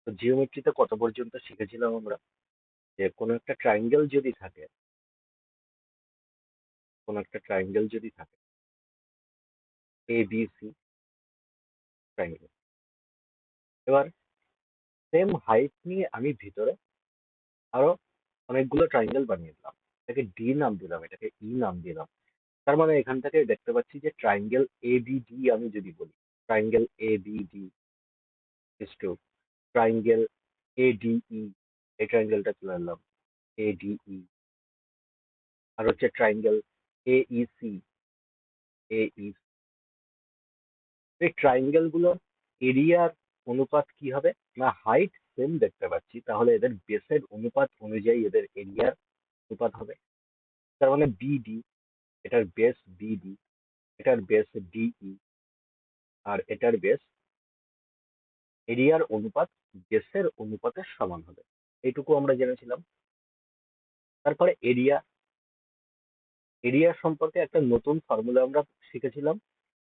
তো জিওমেট্রিতে কত পর্যন্ত শিখেছিলাম আমরা? যে কোনো একটা ট্রায়াঙ্গেল যদি থাকে এ বি সি ট্রায়াঙ্গেল। এবার সেম হাইট নিয়ে আমি ভিতরে আরো অনেকগুলো ট্রায়াঙ্গেল বানিয়ে দিলাম। এটাকে ডি নাম দিলাম, এটাকে ই নাম দিলাম। তার মানে এখান থেকে দেখতে পাচ্ছি যে ট্রায়াঙ্গেল এ বি ডি আমি যদি বলি, triangle A B D is to triangle A D E, এই ট্রায়াঙ্গেলটা চলে এলাম এ ডি ই। আর হচ্ছে ট্রায়াঙ্গেল এ ই সি, এ ই। এই ট্রায়াঙ্গেল গুলোর এরিয়ার অনুপাত কি হবে? না, হাইট সেম দেখতে পাচ্ছি, তাহলে এদের বেসের অনুপাত অনুযায়ী এদের এরিয়ার অনুপাত হবে। তার মানে বিডি, এটার বেস বিডি, এটার বেস ডিই, আর এটার বেস এরিয়ার অনুপাত বেসের অনুপাতের সমান হবে। এইটুকু আমরা জেনেছিলাম। তারপরে এরিয়া, এরিয়া সম্পর্কে একটা নতুন ফর্মুলা আমরা শিখেছিলাম,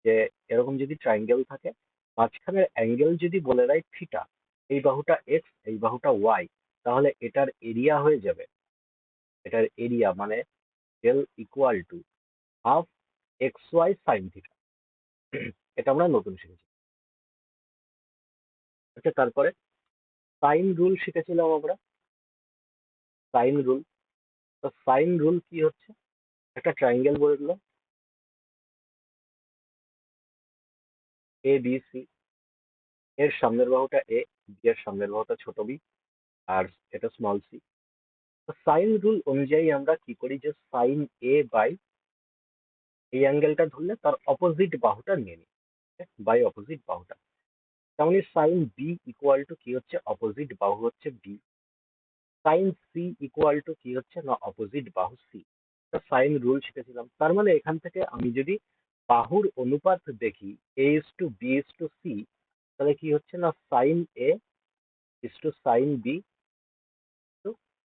যে এরকম যদি ট্রায়াঙ্গেল থাকে, মাঝখানের অ্যাঙ্গেল যদি বলে দেয় থিটা, এই বাহুটা এক্স এই বাহুটা ওয়াই, তাহলে এটার এরিয়া হয়ে যাবে, এটার এরিয়া মানে L equal to half x y sine theta. এটা আমরা নতুন শিখেছি। আচ্ছা, তারপরে সাইন রুল শিখেছিলাম আমরা। সাইন রুল, তো সাইন রুল কি হচ্ছে? একটা ট্রায়াঙ্গেল বলে দিলাম এ বি সি, এর সামনের বাহুটা এ, বি এর সামনের বাহুটা ছোট বি, আর এটা স্মল সি। তো সাইন রুল অনুযায়ী আমরা কি করি, যে সাইন এ বাই এই অ্যাঙ্গেলটা ধরলে তার অপোজিট বাহুটা নিয়ে নিই, বাই অপোজিট বাহুটা। তেমনি সাইন বি ইকুয়াল টু কি হচ্ছে, অপোজিট বাহু হচ্ছে B. Sine C equal to কি হচ্ছে, না অপোজিট বাহু সি। সাইন রুল শিখেছিলাম। তার মানে এখান থেকে আমি যদি বাহুর অনুপাত দেখি A is to B is to C, তাহলে কি হচ্ছে, না sine A is to sine B to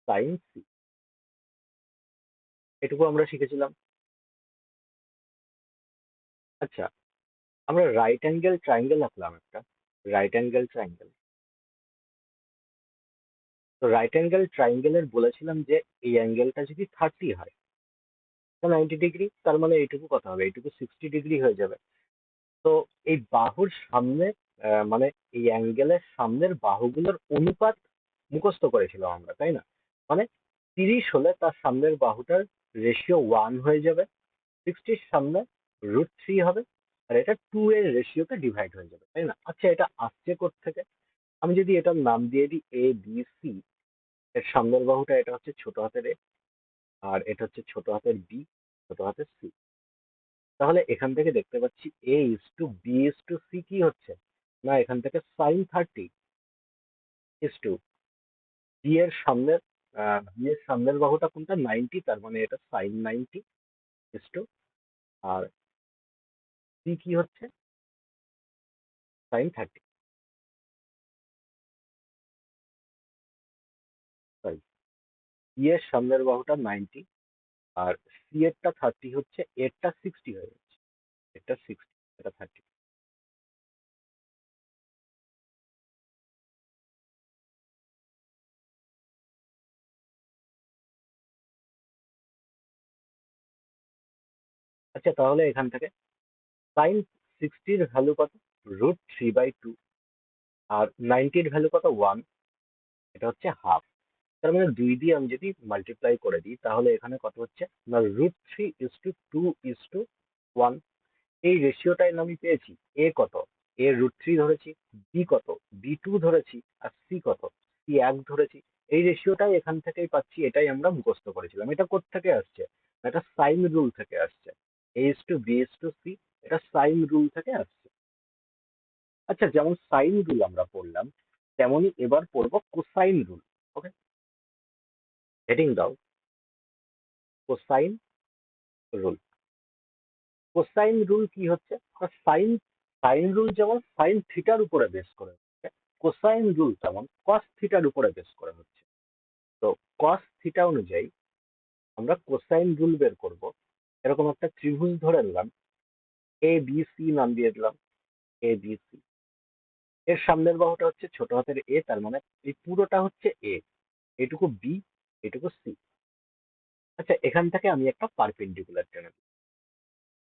sine C. এটুকু আমরা শিখেছিলাম। আচ্ছা, আমরা রাইট অ্যাঙ্গেল ট্রায়াঙ্গেল আঁকলাম একটা, রাইট অ্যাঙ্গেল ট্রায়াঙ্গেল। তো রাইট অ্যাঙ্গেল ট্রায়াঙ্গেলের বলেছিলাম যে এই অ্যাঙ্গেলটা যদি 30 হয়, 90 ডিগ্রি, তার মানে এইটুকু কথা হবে, এইটুকু 60 ডিগ্রি হয়ে যাবে। তো এই বাহুর সামনে, মানে এই অ্যাঙ্গেলের সামনের বাহুগুলোর অনুপাত মুখস্থ করেছিলাম আমরা, তাই না? মানে 30 হলে তার সামনের বাহুটার রেশিও 1 হয়ে যাবে, 60-র সামনে √3 হবে, আর এটা 2 এর রেশিওতে ডিভাইড হয়ে যাবে, তাই না? আচ্ছা, এটা আসছে থেকে? আমি যদি এটার নাম দিয়ে দিই এ বি সি, এর সামনের বাহুটা এটা হচ্ছে ছোট হাতের এ, আর এটা হচ্ছে ছোট হাতের বি, ছোট হাতের সি। তাহলে এখান থেকে দেখতে পাচ্ছি A is to B is to C কি হচ্ছে, না এখান থেকে সাইন 30 ইস টু বি এর সামনের বাহুটা কোনটা, 90, তার মানে এটা sign 90 is to, R C কি হচ্ছে, সাইন 30। সরি, বি এর সামনের বাহুটা 90, আর সি এরটা 30 হচ্ছে, এরটা 60 হয়ে যাচ্ছে, এটা 60, এটা 30। আচ্ছা, তাহলে এখান থেকে সাইন 60-র ভ্যালু কত, √3/2, আর 90-র ভ্যালু কত, 1, এটা হচ্ছে হাফ। তার মানে 2 দিয়ে আমি যদি মাল্টিপ্লাই করে দিই, তাহলে এখানে কত হচ্ছে, না √3:2:1। এই রেশিওটাই আমি পেয়েছি। এ কত, এ √3 ধরেছি, বি কত, বি 2 ধরেছি, আর সি কত, সি 1 ধরেছি। এই রেশিওটাই এখান থেকেই পাচ্ছি, এটাই আমরা মুখস্থ করেছিলাম। এটা থেকে আসছে, এটা সাইন রুল থেকে আসছে। A:B:C, এটা সাইন রুল থেকে আসছে। আচ্ছা, যেমন সাইন রুল আমরা পড়লাম, তেমনি এবার পড়বো কোসাইন রুল। ওকে, হেডিং দাও, কোসাইন রুল। কোসাইন রুল কি হচ্ছে, সাইন সাইন রুল যেমন সাইন থিটার উপরে বেস করে হচ্ছে, কোসাইন রুল তেমন কস থিটার উপরে বেস করে হচ্ছে। তো কস থিটা অনুযায়ী আমরা কোসাইন রুল বের করব। এরকম একটা ত্রিভুজ ধরে নিলাম, এ বি সি নাম দিয়ে দিলাম, এ বি সি। এর সামনের বাহুটা হচ্ছে ছোট হাতের এ, তার মানে এই পুরোটা হচ্ছে এ, এটুকু বি, এটুকু সি। আচ্ছা, এখান থেকে আমি একটা পারপেন্ডিকুলার টেনে দিই,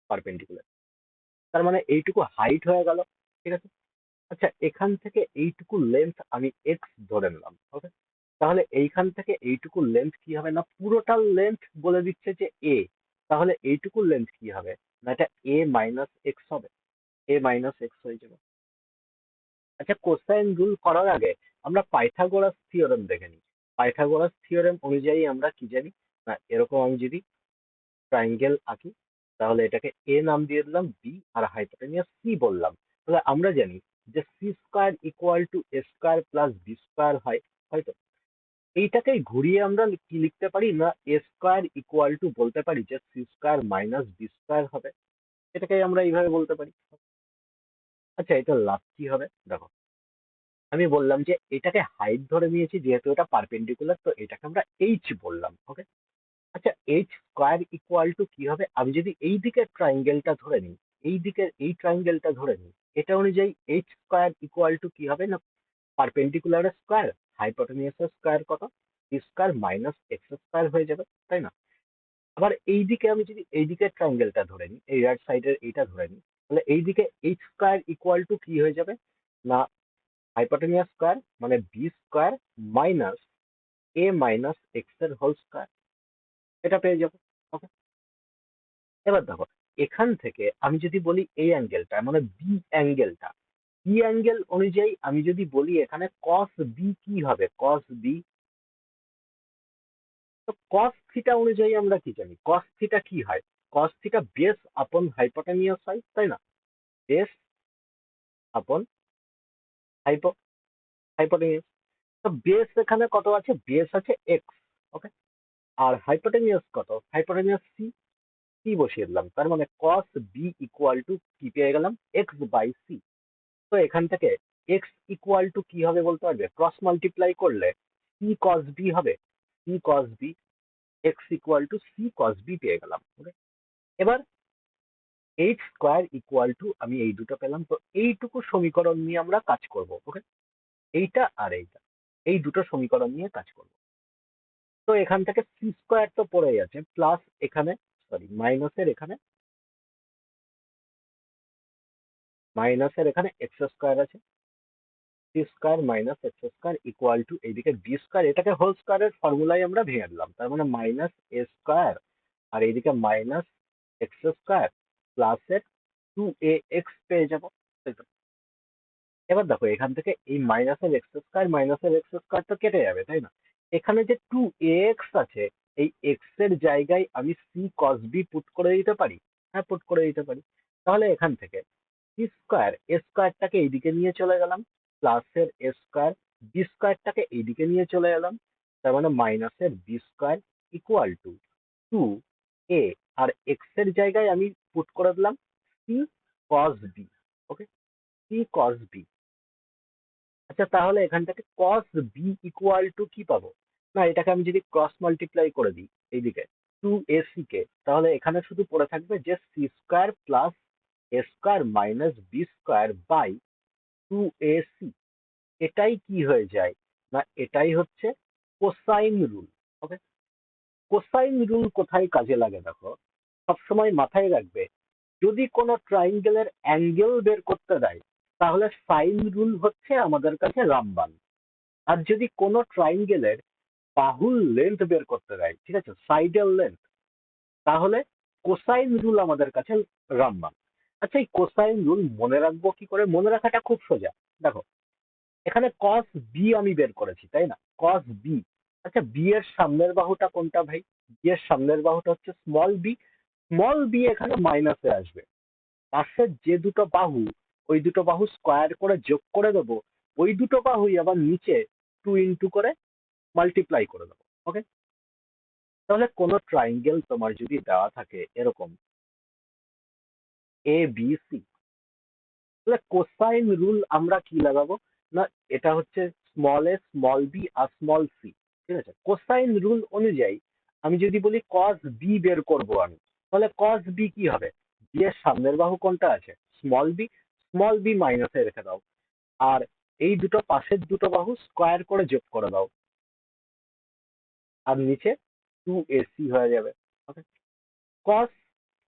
পারপেন্ডিকুলার, তার মানে এইটুকু হাইট হয়ে গেল, ঠিক আছে। আচ্ছা, এখান থেকে এইটুকু লেন্থ আমি এক্স ধরে নিলাম, ওকে। তাহলে এইখান থেকে এইটুকু লেন্থ কি হবে, না পুরোটা লেন্থ বলে দিচ্ছে যে এ, তাহলে এইটুকু লেন্থ কি হবে, না এটা এ মাইনাস এক্স হবে, এ মাইনাস এক্স হয়ে যাবে। আচ্ছা, কোসাইন রুল করার আগে আমরা পাইথাগোরাস থিওরেম দেখে নিই। পাইথাগোরাস থিওরেম অনুযায়ী আমরা কি জানি, না এরকম আমি যদি ট্রাইঙ্গেল আঁকি, তাহলে এটাকে এ নাম দিয়ে দিলাম, বি আর হাইপোটেনিয়াস সি বললাম। তাহলে আমরা জানি যে C square equal to A square plus B square হয়, হয়তো এইটাকে ঘুরিয়ে আমরা কি লিখতে পারি, না এ স্কোয়ার ইকুয়াল টু বলতে পারি যে C square minus B square হবে, এটাকে আমরা এইভাবে বলতে পারি। আচ্ছা, এটা লাভ কি হবে দেখো, আমি বললাম যে এটাকে হাইট ধরে নিয়েছি, যেহেতু এটা পারপেন্ডিকুলার, তো এটাকে আমরা এইচ বললাম, ওকে। আচ্ছা, এইচ স্কোয়ার ইকুয়াল টু কি হবে, আমি যদি এই দিকের ট্রাইঙ্গেলটা ধরে নিই, এই দিকের এই ট্রাইঙ্গেলটা ধরে নিই, এটা অনুযায়ী এইচ স্কোয়ার ইকুয়াল টু কি হবে, না পারপেন্ডিকুলার স্কোয়ার হাইপোটেনিয়াস স্কোয়ার কত, B square minus X square হয়ে যাবে, তাই না। আবার এই দিকে আমি যদি এই দিকের ট্রাইঙ্গেলটা ধরে নিই, এই রাইট সাইডের এইটা ধরে নিই, তাহলে এই দিকে এইচ স্কোয়ার ইকুয়াল টু কি হয়ে যাবে, না হাইপোটেনিয়াস স্কোয়ার মানে বি স্কোয়ার মাইনাস এ মাইনাস এক্স এর হোল স্কোয়ার, এটা পেয়ে যাবো, ওকে। এবার দেখো, এখান থেকে আমি যদি বলি এই অ্যাঙ্গেলটা মানে বি অ্যাঙ্গেলটা, বি অ্যাঙ্গেল অনুযায়ী আমি যদি বলি এখানে কস বি কি হবে, কস বি, তো কস থিটা অনুযায়ী আমরা কি জানি, কস থিটা কি হয়, কস থিটা বেস আপন হাইপোটেনিয়াস হয়, তাই না, বেস আপন হাইপো হাইপোটেনিয়াস। তো বেস এখানে কত আছে, বেস আছে এক্স, ওকে। আর হাইপোটেনিয়াস কত, হাইপোটেনিয়াস সি, সি বসিয়ে দিলাম, তার মানে কস বি ইকুয়াল টু কি পেয়ে গেলাম, এক্স বাই সি। তো এখান থেকে এক্স ইকুয়াল টু কি হবে বলতে পারবে, ক্রস মাল্টিপ্লাই করলে সি কস বি হবে, C cos B, X equal to C cos B পেয়ে গেলাম, ওকে। এবার এইচ স্কোয়ার ইকুয়াল টু আমি এই দুটো পেলাম, তো এইটুকু সমীকরণ নিয়ে আমরা কাজ করব, ওকে। এইটা আর এইটা, এই দুটো সমীকরণ নিয়ে কাজ করব। তো এখান থেকে সি স্কোয়ার তো পড়েই আছে, প্লাস এখানে সরি মাইনাসের এখানে এক্স স্কোয়ার আছে, C square minus X square equal to এইদিকে বি স্কোয়ার, এটাকে হোল স্কোয়ারের ফর্মুলায় আমরা ভেঙে দিলাম, তার মানে মাইনাস এ স্কোয়ার, আর এইদিকে মাইনাস এক্স স্কোয়ার প্লাস এর টু এ এক্স পেয়ে যাবো, তাই তো। এবার দেখো, এখান থেকে এই মাইনাসের এক্স স্কোয়ার তো কেটে যাবে, তাই না। এখানে যে টু এ এক্স আছে, এই এক্স এর জায়গায় আমি সি কস বি পুট করে দিতে পারি, হ্যাঁ পুট করে দিতে পারি। তাহলে এখান থেকে সি স্কোয়ার এ স্কোয়ারটাকে এইদিকে নিয়ে চলে গেলাম, প্লাসের এ স্কোয়ার বি স্কোয়ারটাকে এইদিকে নিয়ে চলে এলাম, তার মানে মাইনাসের B square equal to two A, আর এক্স এর জায়গায় আমি পুট করে দিলাম C cos B, okay, C cos B. আচ্ছা, তাহলে এখান থেকে cos b ইকুয়াল টু কি পাবো, না এটাকে আমি যদি ক্রস মাল্টিপ্লাই করে দিই এইদিকে টু এসি কে, তাহলে এখানে শুধু পড়ে থাকবে যে C square plus A square minus B square by two AC. এটাই কি হয়ে যায়, না এটাই হচ্ছে cosine rule, okay. Cosine rule কোথায় কাজে লাগে দেখো, সবসময় মাথায় রাখবে, যদি কোনো ট্রাইঙ্গেলের অ্যাঙ্গেল বের করতে দেয়, তাহলে সাইন রুল হচ্ছে আমাদের কাছে রামবান। আর যদি কোনো ট্রাইঙ্গেলের বাহুর লেন্থ বের করতে দেয়, ঠিক আছে, সাইডের লেন্থ, তাহলে কোসাইন রুল আমাদের কাছে রামবান। আচ্ছা, এই কোসাইন রুল মনে রাখবো কি করে, মনে রাখাটা খুব সোজা। দেখো, এখানে কস বি আমি বের করেছি, তাই না, কস বি। আচ্ছা, বি এর সামনের বাহুটা কোনটা ভাই, বি এর সামনের বাহুটা হচ্ছে স্মল বি, স্মল বি এখানে মাইনাসে আসবে, পাশের যে দুটো বাহু, ওই দুটো বাহু স্কোয়ার করে যোগ করে দেবো, ওই দুটো বাহুই আবার নিচে টু ইন্টু করে মাল্টিপ্লাই করে দেবো, ওকে। তাহলে কোনো ট্রাইঙ্গেল তোমার যদি দেওয়া থাকে এরকম এ বি সি, তাহলে কোসাইন রুল আমরা কি লাগাবো, না এটা হচ্ছে small a small B R small C, ঠিক আছে। কোসাইন রুল অনুযায়ী আমি যদি বলি কস বি বের করবো আমি, তাহলে কস বি কি হবে, বি এর সামনের বাহু কোনটা আছে, স্মল বি, স্মল বি মাইনাসে রেখে দাও, আর এই দুটো পাশের দুটো বাহু স্কোয়ার করে যোগ করে দাও, আর নিচে 2ac হয়ে যাবে। ওকে, কস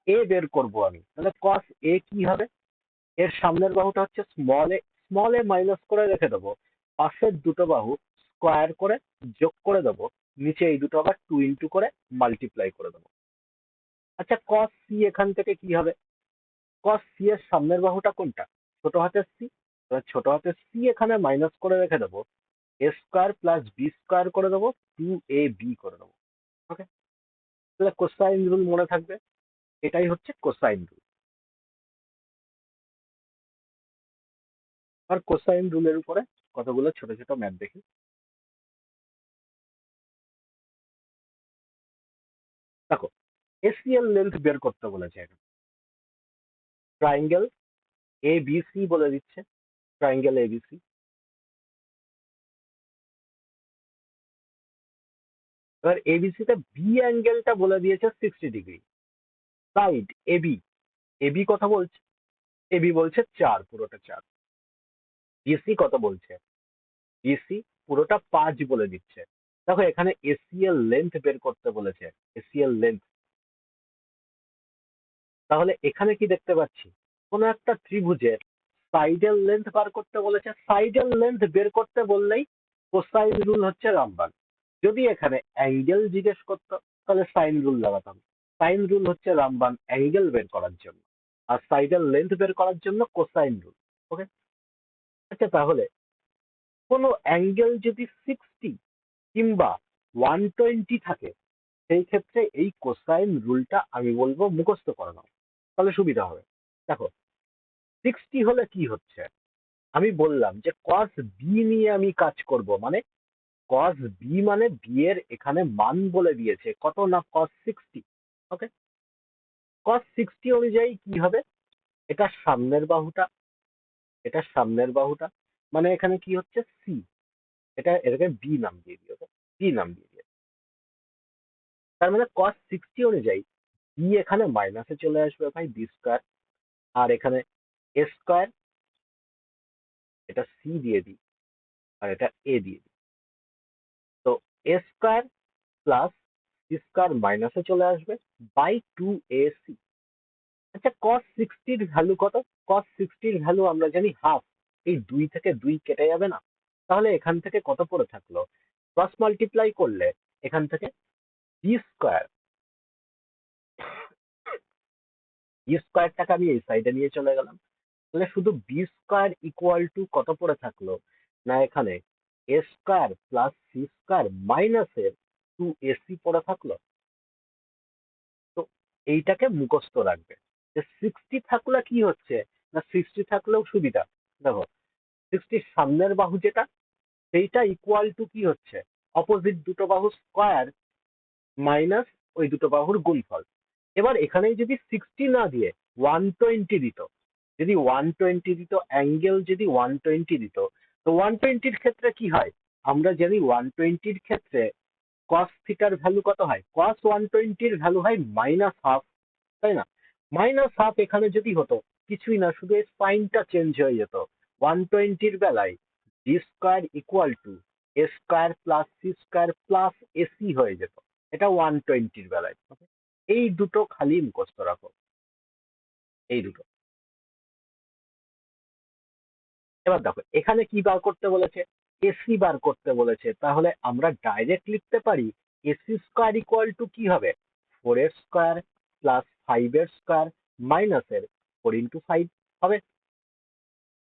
এ বের করব আমি, তাহলে কস এ কি হবে? এর সামনের বাহুটা হচ্ছে স্মল এ মাইনাস করে রেখে দেবো, পাশের দুটো বাহু স্কোয়ার করে যোগ করে দেবো, নিচে এই দুটো আবার 2 করে মাল্টিপ্লাই করে দেবো। আচ্ছা, কস সি এখান থেকে কি হবে? কস সি এর সামনের বাহুটা কোনটা? ছোট হাতের সি। ছোট হাতের সি এখানে মাইনাস করে রেখে দেবো, এ স্কোয়ার প্লাস বি স্কোয়ার করে দেবো, 2ab করে দেবো। ওকে, তাহলে কোসাইন রুল মনে থাকবে, এটাই হচ্ছে কোসাইন রুল। আর কোসাইন রুলের উপরে কতগুলো ছোট ছোট ম্যাথ দেখি। দেখো, এসিএল লেন্থ বের করতে বলেছে, ট্রাইঙ্গেল এবিসি বলে দিচ্ছে, ট্রাইঙ্গেল এবিসি। এবার এবিসি তে বি অ্যাঙ্গেলটা বলে দিয়েছে 60 ডিগ্রি। সাইড এবি, এবি কত বলছে? এবি বলছে 4, পুরোটা 4। বিসি কত বলছে? বিসি পুরোটা 5 বলে দিচ্ছে। দেখো, এখানে এসিএল লেন্থ বের করতে বলেছে, এসিএল লেন্থ। তাহলে এখানে কি দেখতে পাচ্ছি? কোনো একটা ত্রিভুজের সাইডের লেন্থ বার করতে বলেছে। সাইডের লেন্থ বের করতে বললেই কোসাইন রুল হচ্ছে রামবান। যদি এখানে অ্যাঙ্গেল জিজ্ঞেস করতো, তাহলে সাইন রুল লাগাতাম। সাইন রুল হচ্ছে রামবান অ্যাঙ্গেল বের করার জন্য, আর সাইডের লেন্থ বের করার জন্য কোসাইন রুল। ওকে, আচ্ছা, তাহলে কোনো অ্যাঙ্গেল যদি 60 কিংবা 120 থাকে, সেই ক্ষেত্রে এই কোসাইন রুলটা আমি বলবো মুখস্থ করে নাও, তাহলে সুবিধা হবে। দেখো, 60 হলে কি হচ্ছে? আমি বললাম যে কস বি নিয়ে আমি কাজ করব, মানে কস বি মানে বি এর এখানে মান বলে দিয়েছে কত, না cos 60। ওকে, cos 60 অনুযায়ী কি হবে? এটা সামনের বাহুটা, এটা সামনের বাহুটা, মানে এখানে কি হচ্ছে সি, এটাকে বি নাম দিয়ে দিও, বি নাম দিয়ে দিও। তার মানে cos 60 অনুযায়ী বি এখানে মাইনাসে চলে আসবে ভাই, বি স্কোয়ার। আর এখানে এ স্কোয়ার, এটা সি দিয়ে দিই, আর এটা এ দিয়ে দিই। তো এ স্কোয়ার প্লাস সি স্কোয়ার মাইনাসে চলে আসবে বাই 2ac। আচ্ছা, cos 60 ভ্যালু কত? cos 60 ভ্যালু আমরা জানি হাফ। এই 2 থেকে 2 কেটে যাবে না? তাহলে এখান থেকে কত পড়ে থাকলো? ক্রস মাল্টিপ্লাই করলে এখান থেকে বি স্কোয়ার, বি স্কোয়ারটাকে আমি এই সাইডে নিয়ে চলে গেলাম, তাহলে শুধু বি স্কোয়ার ইকুয়াল টু কত পড়ে থাকলো? না, এখানে এ স্কোয়ার প্লাস সি স্কোয়ার মাইনাসের 2ac পড়ে থাকলো। তো এইটাকে মুখস্থ রাখবে যে 60 থাকলে কি হচ্ছে, না 60 থাকলেও সুবিধা। দেখো, 60 সামনের বাহু যেটা, সেইটা ইকুয়াল টু কি হচ্ছে, অপোজিট দুটো বাহু স্কোয়ার মাইনাস ওই দুটো বাহুর গুণফল। এবার এখানে যদি 60 না দিয়ে 120 দিত, যদি 120 দিত, অ্যাঙ্গেল যদি 120 দিত, তো 120-র ক্ষেত্রে কি হয়? আমরা জানি 120-র ক্ষেত্রে কস থিটার ভ্যালু কত হয়? কস 120-র ভ্যালু হয় -হাফ, তাই না? -হাফ এখানে যদি হতো, কিছুই না, শুধু এই সাইনটা চেঞ্জ হয়ে যেত। 120-র বেলায় B square equal to A square plus C square plus AC হয়ে যেত, এটা 120-র বেলায়। okay? এই দুটো খালি মুখস্থ রাখো, এই দুটো। এবার দেখো, এখানে কি বার করতে বলেছে? এসি বার করতে বলেছে। তাহলে আমরা ডাইরেক্ট লিখতে পারি এসি স্কোয়ার ইকুয়াল টু কি হবে? 4 এর স্কোয়ার প্লাস 5 এর স্কোয়ার মাইনাসের 4 × 5 হবে।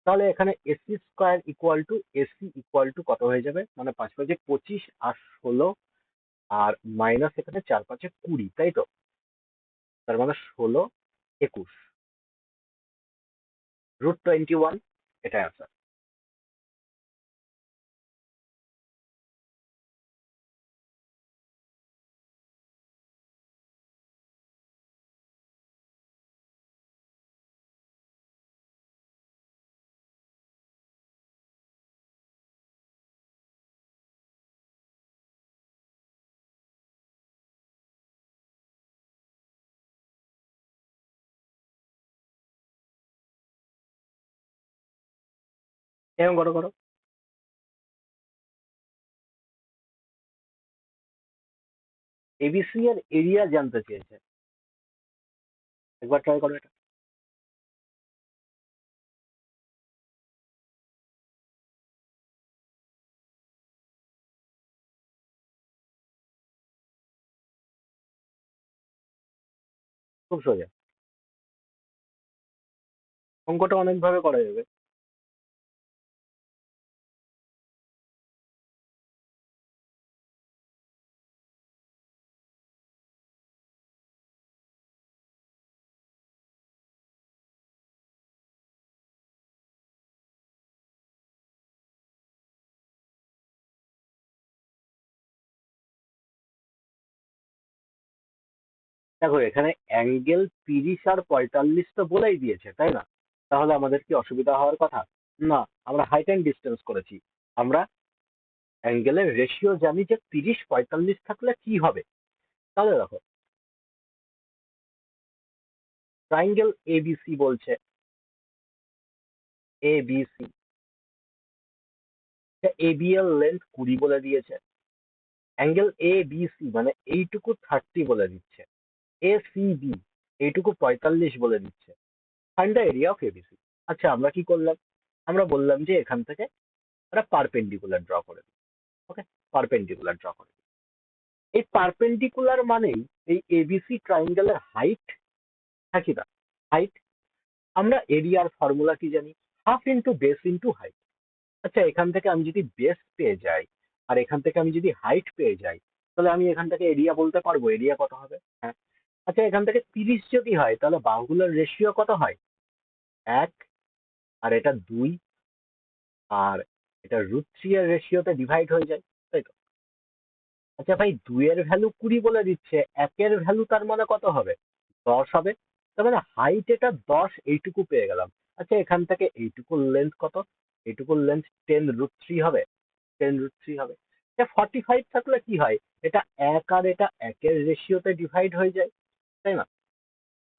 তাহলে এখানে AC square equal to AC equal to কত হয়ে যাবে? মানে 5 5 25 আর 16, আর মাইনাস এখানে 4 5 20, তাই তো? তার মানে 16 21, √21, এটাই আছে। এরকম করো করো। এবিসি এর এরিয়া জানতে চেয়েছে, একবার ট্রাই করো এটা। খুব সোজা, অঙ্কটা অনেক ভাবে করা যাবে। দেখো এখানে অ্যাঙ্গেল 30 আর 45 তো বলেই দিয়েছে, তাই না? তাহলে আমাদের কি অসুবিধা হওয়ার কথা? না, আমরা হাইট অ্যান্ড ডিস্টেন্স করেছি। আমরা অ্যাঙ্গেলের রেশিও জানি যে 30 45 থাকলে কি হবে। তাহলে দেখো, ট্রাইঙ্গেল এবিসি বলছে, এবিসি, এবি এর লেন্থ 20 বলে দিয়েছে। অ্যাঙ্গেল এ বি সি মানে এইটুকু 30 বলে দিচ্ছে। এ সি বি এইটুকু 45 বলে দিচ্ছে। Find the area of ABC. আচ্ছা, আমরা কি করলাম? আমরা বললাম যে এখান থেকে একটা পারপেন্ডিকুলার ড্র করে দিই। ওকে, পারপেন্ডিকুলার ড্র করে দিই। এই পারপেন্ডিকুলার মানেই এই এবিসি ট্রাইঙ্গেলের হাইট, হ্যাঁ কি না? হাইট। আমরা এরিয়ার ফর্মুলা কি জানি? Half into base into height. আচ্ছা, এখান থেকে আমি যদি বেস পেয়ে যাই আর এখান থেকে আমি যদি হাইট পেয়ে যাই, তাহলে আমি এখান থেকে এরিয়া বলতে পারবো এরিয়া কত হবে। হ্যাঁ। আচ্ছা, এখান থেকে 30 যদি হয় তাহলে বাহুগুলোর রেশিও কত হয়? 1, আর এটা 2, আর এটা √3 এর রেশিওতে ডিভাইড হয়ে যায়, তাই তো? আচ্ছা ভাই, 2 এর ভ্যালু 20 বলে দিচ্ছে, 1 এর ভ্যালু তার মানে কত হবে? 10 হবে। তার মানে হাইট এটা 10, এইটুকু পেয়ে গেলাম। আচ্ছা, এখান থেকে এইটুকুর লেন্থ কত? এইটুকুর লেন্থ 10√3 হবে। 10√3 হবে। 45 থাকলে কি হয়? এটা 1 আর এটা 1 এর রেশিওতে ডিভাইড হয়ে যায়, তাই না?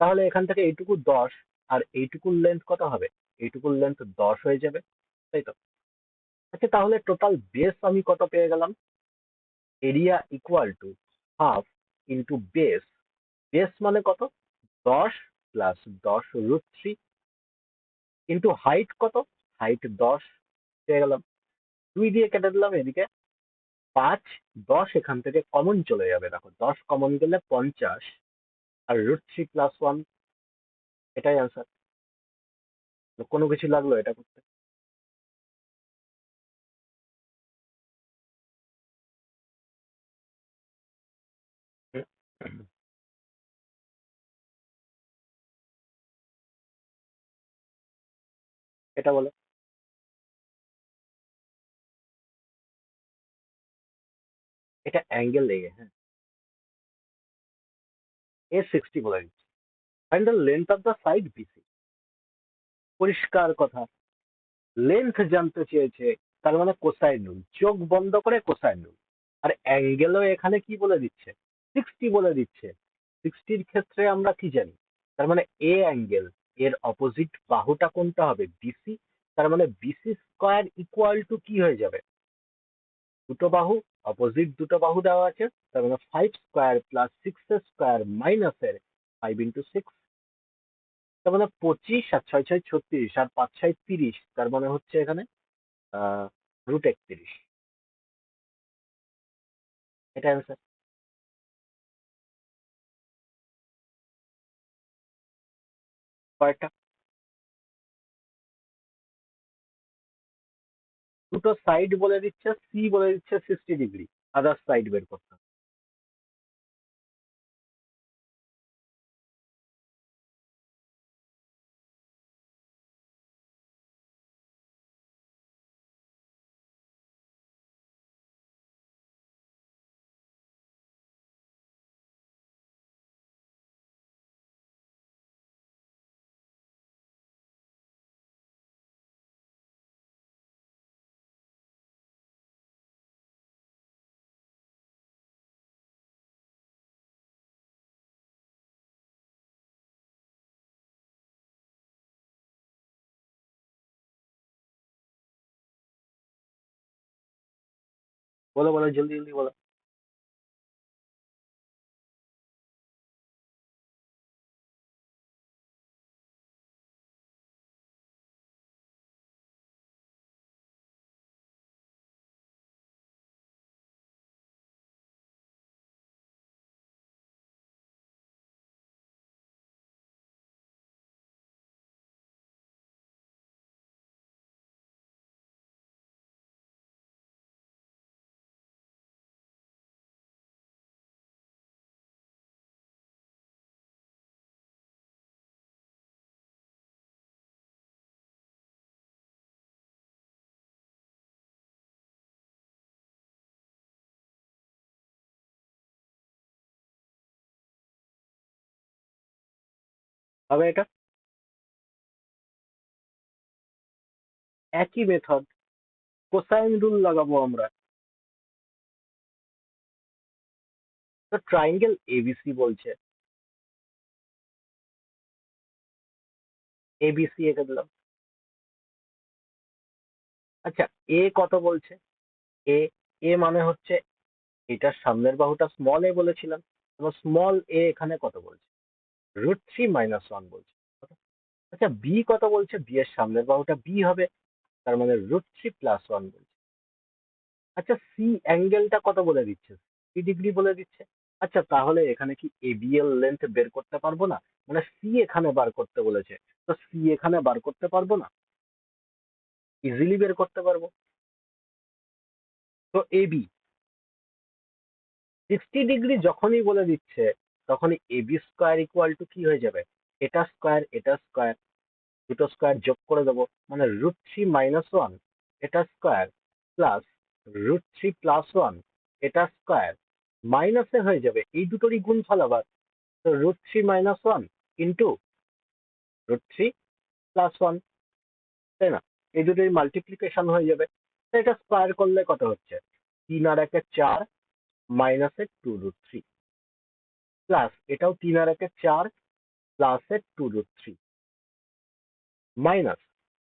তাহলে এখান থেকে এইটুকু 10, আর এইটুকুর লেন্থ কত হবে? এইটুকুর লেন্থ 10 হয়ে যাবে, তাই তো? আচ্ছা, তাহলে টোটাল বেস আমি কত পেয়ে গেলাম? Area equal to half into base. Base মানে কত? 10 প্লাস 10√3 ইন্টু হাইট কত? হাইট 10 পেয়ে গেলাম। 2 দিয়ে কেটে দিলাম এদিকে। 5, 10 এখান থেকে কমন চলে যাবে, দেখো 10 কমন গেলে 50, আর √3 প্লাস 1, এটাই আনসার। কোনো কিছু লাগলো এটা করতে? হুম, এটা বলো। এটা অ্যাঙ্গেল এ, হ্যাঁ, এ 60 বলে দিচ্ছি। Find the length of the side BC. পরিষ্কার কথা, লেন্থ জানতে চেয়েছে, তার মানে কোসাইন রুল, চোখ বন্ধ করে কোসাইন রুল। আর অ্যাঙ্গেলও এখানে কি বলে দিচ্ছে? 60 বলে দিচ্ছে। 60-র ক্ষেত্রে আমরা কি জানি? তার মানে এ অ্যাঙ্গেল, এর অপোজিট বাহুটা কোনটা হবে? বিসি। তার মানে বিসি স্কয়ার ইকুয়াল টু কি হয়ে যাবে? দুটো বাহু, অপোজিট দুটো বাহু দেওয়া আছে, তার মানে 5 স্কয়ার প্লাস 6 স্কয়ার মাইনাস এর 5 × 6, তার মানে 25, আর 6 6 36, আর 5 6 30, তার মানে হচ্ছে এখানে √31। এটা অ্যান্সার। কয়েকটা, দুটো সাইড বলে দিচ্ছে, সি বলে দিচ্ছে 60 ডিগ্রি, আদার সাইড বের করতে হবে। বলো বলো, জলদি জলদি বলো। হবে এটা একই মেথড, কোসাইন রুল লাগাবো আমরা। তো ট্রাইঙ্গেল এবিসি বলছে, এবিসি এঁকে দিলাম। আচ্ছা, এ কত বলছে? এ, এ মানে হচ্ছে এটার সামনের বাহুটা স্মল এ বলেছিলাম, এবং স্মল এ এখানে কত বলছে? √3 - 1 বলছে। আচ্ছা, বি কত বলছে? বি এর সামনের বাহুটা বি হবে, তার মানে √3 + 1 বলছে। আচ্ছা, সি অ্যাঙ্গেলটা কত বলে দিচ্ছে? 3 ডিগ্রি বলে দিচ্ছে। আচ্ছা, তাহলে এখানে কি এবি এর লেন্থ বের করতে পারবো না? মানে সি এখানে বার করতে বলেছে, তো সি এখানে বার করতে পারবো না? ইজিলি বের করতে পারবো। তো এবি 60 ডিগ্রি যখনই বলে দিচ্ছে, তখনই এবি স্কোয়ার ইকুয়াল টু কি হয়ে যাবে? এটা স্কোয়ার এটা স্কোয়ার, দুটো স্কোয়ার যোগ করে দেবো, মানে √3 - 1 এটা স্কোয়ার প্লাস √3 + 1 এটা স্কোয়ার, মাইনাসে হয়ে যাবে, এই দুটোরই গুণফল আবার। তো √3 - 1 ইন্টু √3 + 1, তাই না? এই দুটোই মাল্টিপ্লিকেশন হয়ে যাবে। তো এটা স্কোয়ার করলে কত হচ্ছে? 3 আর 1 4, মাইনাসের 2√3, প্লাস এটাও 3 আর 1 4, প্লাসের 2√3, মাইনাস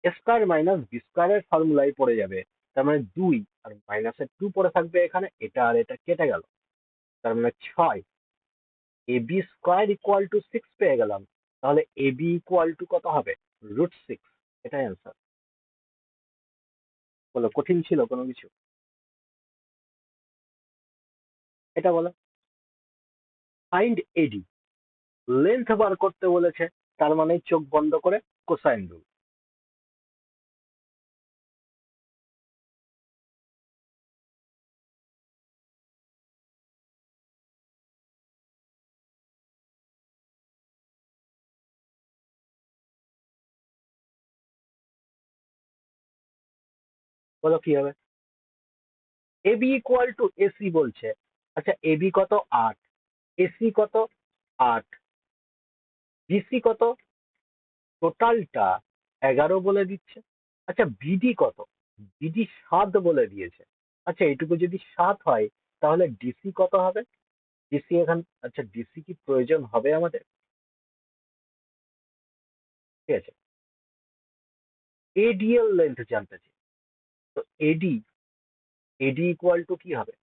স্কোয়ার মাইনাস বি স্কোয়ারের ফর্মুলায় পড়ে যাবে, তার মানে 2 আর মাইনাসের 2 পড়ে থাকবে এখানে, এটা আর এটা কেটে গেল, তার মানে 6। এবি স্কোয়ার ইকুয়াল টু 6 পেয়ে গেলাম, তাহলে এবি ইকুয়াল টু কত হবে? √6। এটাই অ্যান্সার। বলো, কঠিন ছিল কোনো কিছু? এটা বলো। ফাইন্ড এডি, লেন্থ বার করতে বলেছে, তার মানে চোখ বন্ধ করে কোসাইন রুল। বলো কি হবে? এবি ইকুয়াল টু এসি বলছে। আচ্ছা, এবি কত? 8। এসি কত? 8। বিসি কত? টোটালটা 11 বলে দিচ্ছে। আচ্ছা, বিডি কত? বিডি 7 বলে দিয়েছে। আচ্ছা, এটুকু যদি 7 হয়, তাহলে ডিসি কত হবে? ডিসি এখান, আচ্ছা ডিসি কি প্রয়োজন হবে আমাদের? ঠিক আছে, এডিএল লেন্থ জানতে চাই। তো এডি, এডি ইকুয়াল টু কি হবে?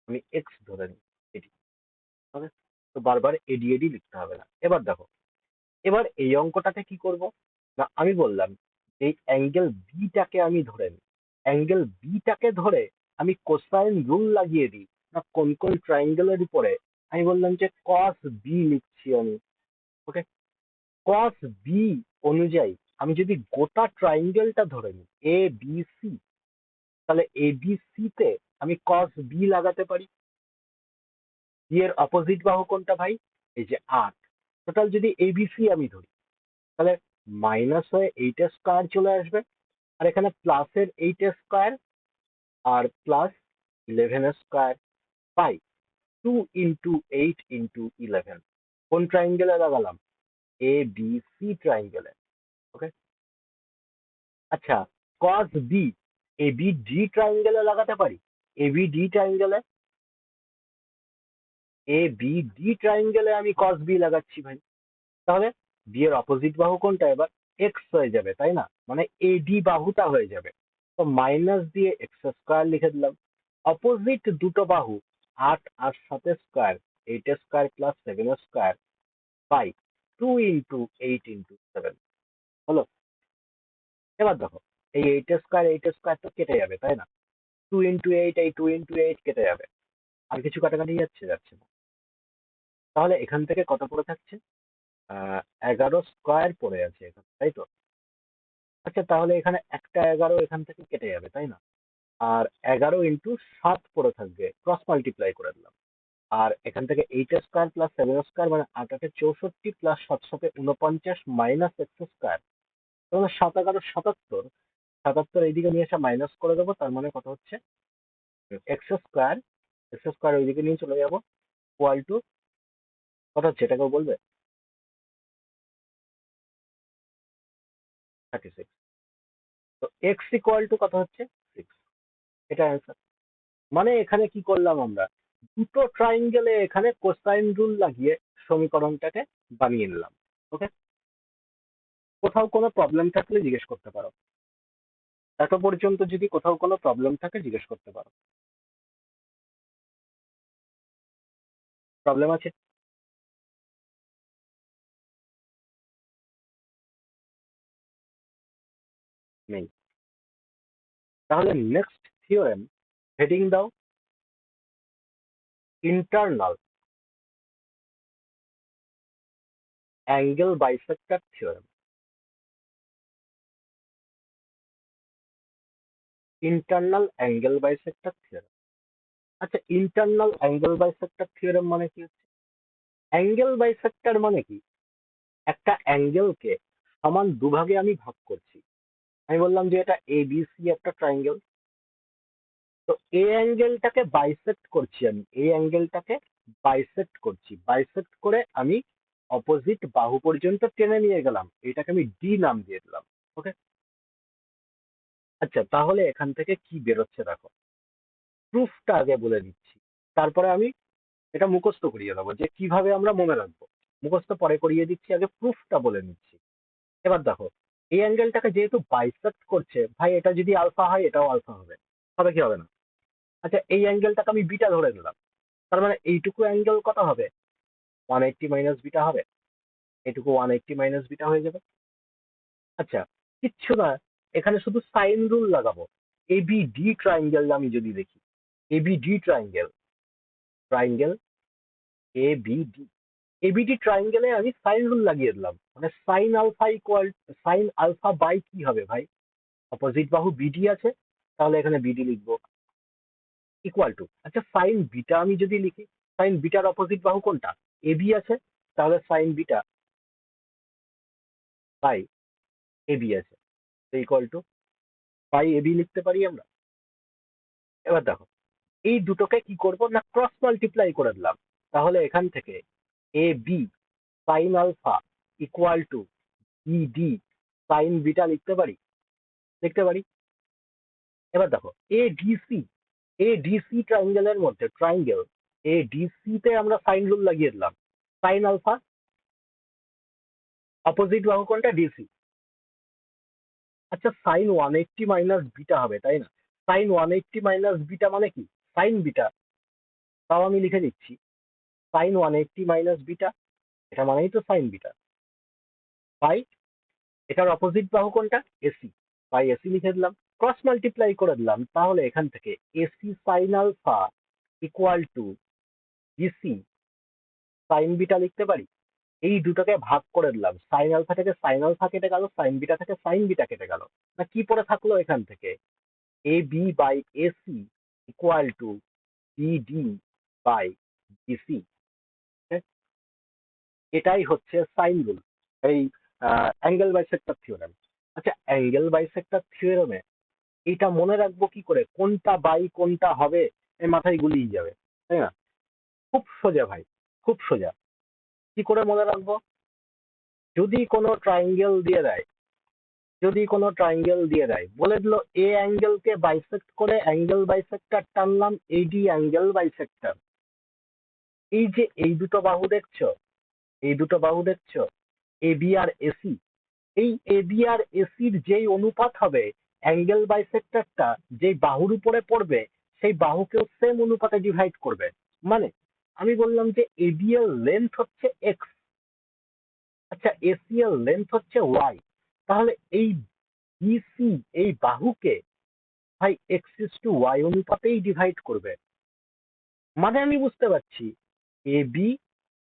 আমি এক্স ধরে নিই, এডি হবে। তো বারবার এডি এডি লিখতে হবে না। এবার দেখো, এবার এই অঙ্কটাতে কি করব? না, আমি বললাম এই অ্যাঙ্গেল বিটাকে আমি ধরে নিই, অ্যাঙ্গেল বিটাকে ধরে আমি কোসাইন রুল লাগিয়ে দিই। না, কোন কোন ট্রায়াঙ্গেলের উপরে? আমি বললাম যে কস বি লিখছি আমি। ওকে, কস বি অনুযায়ী আমি যদি গোটা ট্রায়াঙ্গেলটা ধরে নিই এ বি সি, তাহলে এ বি সি তে আমি কস বি লাগাতে পারি। বি এর অপোজিট বাহু কোনটা ভাই? এই যে 8। টোটাল যদি এবিসি আমি ধরি, তাহলে মাইনাস হয়ে 8 স্কোয়ার চলে আসবে, আর এখানে প্লাসের 8 স্কোয়ার আর প্লাস 11 স্কোয়ার বাই 2 × 8 × 11। কোন ট্রাইঙ্গেলে লাগালাম? এ বি সি ট্রাইঙ্গেলে। ওকে, আচ্ছা, কস বি এ বি ডি ট্রাইঙ্গেলে লাগাতে পারি। এ বি ডি ট্রাইঙ্গেলে, এ বি ডি ট্রাইঙ্গেলে আমি কস বি লাগাচ্ছি ভাই। তাহলে বি এর অপোজিট বাহু কোনটা এবার? এক্স হয়ে যাবে, তাই না? মানে এডি বাহুটা হয়ে যাবে। তো মাইনাস দিয়ে এক্স স্কোয়ার লিখে দিলাম। অপোজিট দুটো বাহু 8 আর 7 square, 8 square plus 7 square by 2 into 8 into 7 হলো। এবার দেখো এই 8 স্কোয়ার তো কেটে যাবে তাই না, 2 ইন্টু 8, এই 2 ইন্টু 8 কেটে যাবে, আর কিছু কাটাকাটি যাচ্ছে যাচ্ছে না। তাহলে এখান থেকে কত পড়ে থাকছে, 11 স্কোয়ার পড়ে আছে এখানে, তাই তো? আচ্ছা তাহলে এখানে একটা 11 এখান থেকে কেটে যাবে তাই না, আর 11 ইন্টু 7 পড়ে থাকবে, ক্রস মাল্টিপ্লাই করে দিলাম। আর এখান থেকে 8 স্কোয়ার প্লাস 7 স্কোয়ার মানে 8 8 64 প্লাস 7 7 49 মাইনাস এক্স স্কোয়ার, তাহলে 7 11 77, 77 এইদিকে নিয়ে এসে মাইনাস করে দেবো, তার মানে কত হচ্ছে এক্স স্কোয়ার ওইদিকে নিয়ে চলে যাবো, ইকুয়াল টু কত হচ্ছে এটাকেও বলবে, 36। তো এক্স ইকুয়াল টু কত হচ্ছে 6, এটা অ্যান্সার। মানে এখানে কি করলাম আমরা, দুটো ট্রাইঙ্গেলে এখানে কোসাইন রুল লাগিয়ে সমীকরণটাকে বানিয়ে নিলাম। ওকে, কোথাও কোনো প্রবলেম থাকলে জিজ্ঞেস করতে পারো, এত পর্যন্ত যদি কোথাও কোনো প্রবলেম থাকে জিজ্ঞেস করতে পারো। প্রবলেম আছে? নেই? তাহলে নেক্সট থিওরেম, হেডিং দাও internal angle bisector theorem. Internal angle bisector theorem. আচ্ছা ইন্টারনাল অ্যাঙ্গেল বাইসেক্টর থিওরেম মানে কি হচ্ছে? অ্যাঙ্গেল বাইসেক্টর মানে কি, একটা অ্যাঙ্গেলকে সমান দুভাগে আমি ভাগ করছি। আমি বললাম যে এটা এবিসি একটা ট্রায়াঙ্গেল, তো এই অ্যাঙ্গেলটাকে বাইসেক্ট করছি, আমি এই অ্যাঙ্গেলটাকে বাইসেক্ট করছি, বাইসেক্ট করে আমি অপোজিট বাহু পর্যন্ত টেনে নিয়ে গেলাম, এটাকে আমি ডি নাম দিয়ে দিলাম। ওকে, আচ্ছা তাহলে এখান থেকে কি বেরোচ্ছে দেখো, প্রুফটা আগে বলে দিচ্ছি, তারপরে আমি এটা মুখস্থ করিয়ে দেবো যে কিভাবে আমরা মনে রাখবো, মুখস্থ পরে করিয়ে দিচ্ছি, আগে প্রুফটা বলে নিচ্ছি। এবার দেখো এই অ্যাঙ্গেলটাকে যেহেতু বাইসেক্ট করছে, ভাই এটা যদি আলফা হয় এটাও আলফা হবে, হবে কি হবে না? আচ্ছা এই অ্যাঙ্গেলটাকে আমি বিটা ধরে নিলাম, তার মানে এইটুকু অ্যাঙ্গেল কত হবে, 180 মাইনাস বিটা হবে, এটুকু 180 মাইনাস বিটা হয়ে যাবে। আচ্ছা কিচ্ছু না, এখানে শুধু সাইন রুল লাগাবো। এবিডি ট্রায়াঙ্গেল আমি যদি দেখি, ABD triangle, triangle ABD, ABD ট্রায়াঙ্গেলে আমি সাইন রুল লাগিয়ে দিলাম, মানে sine alpha equal, sine alpha by কি হবে ভাই, অপোজিট বাহু বিডি আছে, তাহলে এখানে বিডি লিখবো, ইকুয়াল টু, আচ্ছা সাইন বিটা আমি যদি লিখি, সাইন বিটার অপোজিট বাহু কোনটা, এবি আছে, তাহলে সাইন বিটা বাই এবি আছে, ইকুয়াল টু বাই এবি লিখতে পারি আমরা। এবার দেখো এই দুটোকে কি করব না, ক্রস মাল্টিপ্লাই করে দিলাম, তাহলে এখান থেকে A B sine alpha equal to ED sine beta লিখতে পারি, লিখতে পারি। এবার দেখো এডিসি, এডিসি ট্রায়াঙ্গেলের মধ্যে, ট্রায়াঙ্গেল এডিসি তে আমরা সাইন রুল লাগিয়ে দিলাম, সাইন আলফা অপোজিট বাহু কোনটা, ডিসি। আচ্ছা সাইন 180 মাইনাস বিটা হবে তাই না, সাইন 180 মাইনাস বিটা মানে কি, সাইন বিটা, তাও আমি লিখে দিচ্ছি, সাইন 180 মাইনাস বিটা, এটা মানেই তো সাইন বিটা, বাই এটার অপোজিট বাহু কোনটা, এসি, বাই এসি লিখে দিলাম, ক্রস মাল্টিপ্লাই করে দিলাম, তাহলে এখান থেকে AC sine alpha equal to DC sine beta লিখতে পারি। এই দুটোকে ভাগ করে দিলাম, সাইন আলফা থেকে সাইন আলফা কেটে গেল, সাইন বিটা থেকে সাইন বিটা কেটে গেল, না কি পড়ে থাকলো এখান থেকে, A B by AC equal to BD by DC. এটাই হচ্ছে সাইন রুল, এই অ্যাঙ্গেল বাইসেক্টর থিওরেম। আচ্ছা অ্যাঙ্গেল বাইসেক্টর থিওরেমে এটা মনে রাখবো কি করে, কোনটা বাই কোনটা হবে, এ মাথায় গুলিয়ে যাবে তাই না, খুব সোজা ভাই, খুব সোজা। কি করে মনে রাখবো, যদি কোনো ট্রায়াঙ্গেল দিয়ে দেয়, যদি কোনো ট্রায়াঙ্গেল দিয়ে দেয়, বলে দিল এ অ্যাঙ্গেলকে বাইসেক্ট করে অ্যাঙ্গেল বাইসেক্টর টানলাম, এডি অ্যাঙ্গেল বাইসেক্টর, এই যে এই দুটো বাহু দেখছো, এই দুটো বাহু দেখছো, এবি আর এসি, এই এবি আর এসির যেই অনুপাত হবে, অ্যাঙ্গেল বাইসেক্টরটা যেই বাহুর উপরে পড়বে, সেই বাহুকেও সেম অনুপাতে ডিভাইড করবে। মানে আমি বললাম যে এবি এর লেন্থ হচ্ছে এক্স, আচ্ছা এসি এর লেন্থ হচ্ছে ওয়াই, তাহলে এই বিসি এই বাহুকে ভাই x is to Y অনুপাতেই divide করবে। মানে আমি বুঝতে পারছি এবি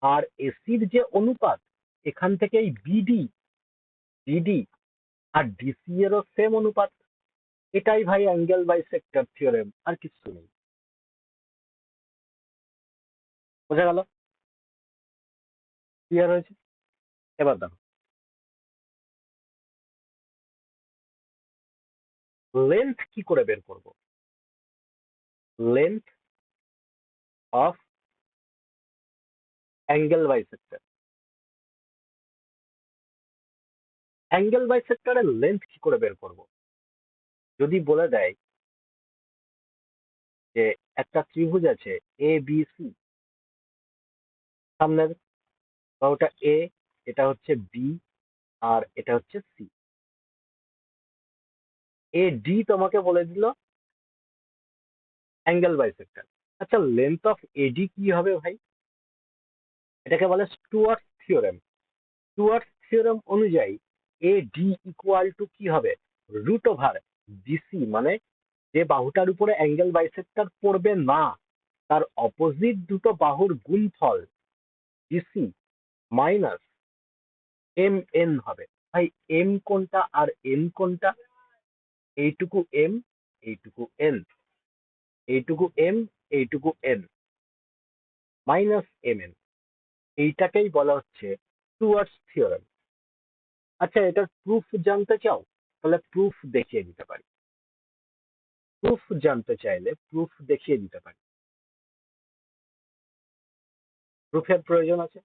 আর এসির যে অনুপাত, এখান থেকে এই বিডি বিডি আর ডিসি এরও সেম অনুপাত। এটাই ভাই অ্যাঙ্গেল বাইসেক্টর থিওরেম, আর কিছু নেই। বোঝা গেল? ক্লিয়ার হয়েছে? এবার দেখো লেন্থ কি করে বের করব। Length of angle bisector. Angle বাইসেক্টরের লেন্থ কি করে বের করব? যদি বলে দেয় যে একটা ত্রিভুজ আছে এ বি সি, সামনের বাহুটা এ, এটা হচ্ছে বি, আর এটা হচ্ছে সি। এ ডি তোমাকে বলে দিল অ্যাঙ্গেল বাইসেক্টর। আচ্ছা লেন্থ অফ এডি কি হবে ভাই? এটাকে বলে স্টুয়ার্টস থিওরেম। স্টুয়ার্টস থিওরেম অনুযায়ী এ ডি ইকুয়াল টু কি হবে? রুট ওভার বিসি, মানে যে বাহুটার উপরে অ্যাঙ্গেল বাইসেক্টর পড়বে না তার অপোজিট দুটো বাহুর গুণফল বিসি মাইনাস এম এন হবে। ভাই এম কোনটা আর এন কোনটা? এইটুকু এম, এইটুকু এন, এইটুকু এম, এইটুকু এন, মাইনাস এম এন। এইটাকেই বলা হচ্ছে স্টুয়ার্টস থিওরেম। আচ্ছা এটার প্রুফ জানতে চাও? তাহলে প্রুফ দেখিয়ে দিতে পারি। প্রুফ জানতে চাইলে প্রুফ দেখিয়ে দিতে পারি। প্রুফের প্রয়োজন আছে?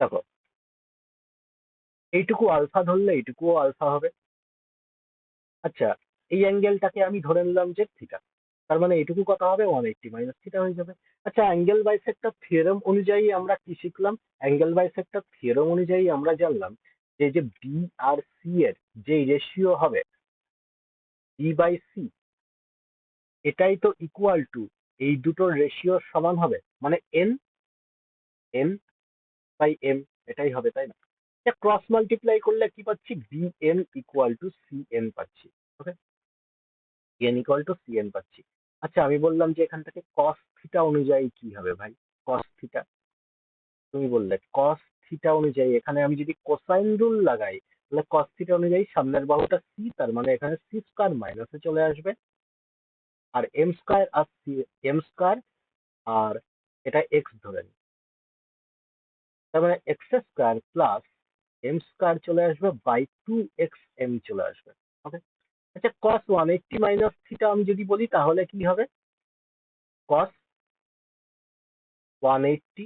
দেখো এইটুকু আলফা ধরলে এইটুকুও আলফা হবে। আচ্ছা এই অ্যাঙ্গেলটাকে আমি ধরে নিলাম যে থিটা, তার মানে এইটুকু কত হবে? 180 মাইনাস থিটা হয়ে যাবে। আচ্ছা অ্যাঙ্গেল বাইসেক্টর থিওরেম অনুযায়ী আমরা কি শিখলাম? অ্যাঙ্গেল বাইসেক্টর থিওরেম অনুযায়ী আমরা জানলাম যে যে বি আর সি এর যে রেশিও হবে বি বাই সি, এটাই তো ইকুয়াল টু এই দুটোর রেশিওর সমান হবে, মানে এন এন বাই এম, এটাই হবে তাই না? ক্রস মাল্টিপ্লাই করলে কি পাচ্ছি? B N equal to C N পাচ্ছি। Okay, N equal to C N পাচ্ছি। আচ্ছা আমি বললাম যে এখান থেকে কস থিটা অনুযায়ী কি হবে ভাই? কস থিটা, তুমি বললে কস থিটা অনুযায়ী এখানে আমি যদি কোসাইন রুল লাগাই তাহলে কস থিটা অনুযায়ী সামনের বাহুটা সি, তার মানে এখানে সি স্কয়ার মাইনাসে চলে আসবে, আর এম স্কয়ার আর সি এম স্কয়ার, আর এটা এক্স ধরে নিই, তার মানে X square plus M square চলে আসবে বাই 2 এক্স এম চলে আসবে। ওকে, আচ্ছা কস 180 মাইনাস থিটা আমি যদি বলি তাহলে কি হবে? কস 180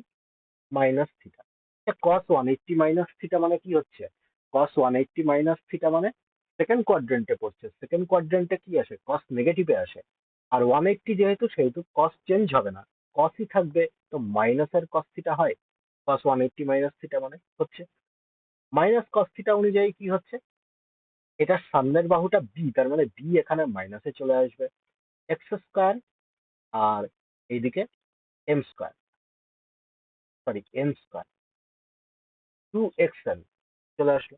মাইনাস থিটা। কস 180 মাইনাস থিটা মানে কি হচ্ছে? কস 180 মাইনাস থিটা মানে সেকেন্ড কোয়াড্রেন্টে পড়ছে, সেকেন্ড কোয়াড্রেন্টে কি আসে? কস নেগেটিভে আসে। আর 180 যেহেতু সেহেতু কস চেঞ্জ হবে না, কসই থাকবে, তো মাইনাসের কস থিটা হয়। কস 180 মাইনাস থিটা মানে হচ্ছে মাইনাস কস থিটা অনুযায়ী কি হচ্ছে? এটা সামনের বাহুটা বি, তার মানে বি এখানে মাইনাসে চলে আসবে, এক্স স্কয়ার, আর এইদিকে M square, sorry N square, 2xn চলে আসলো।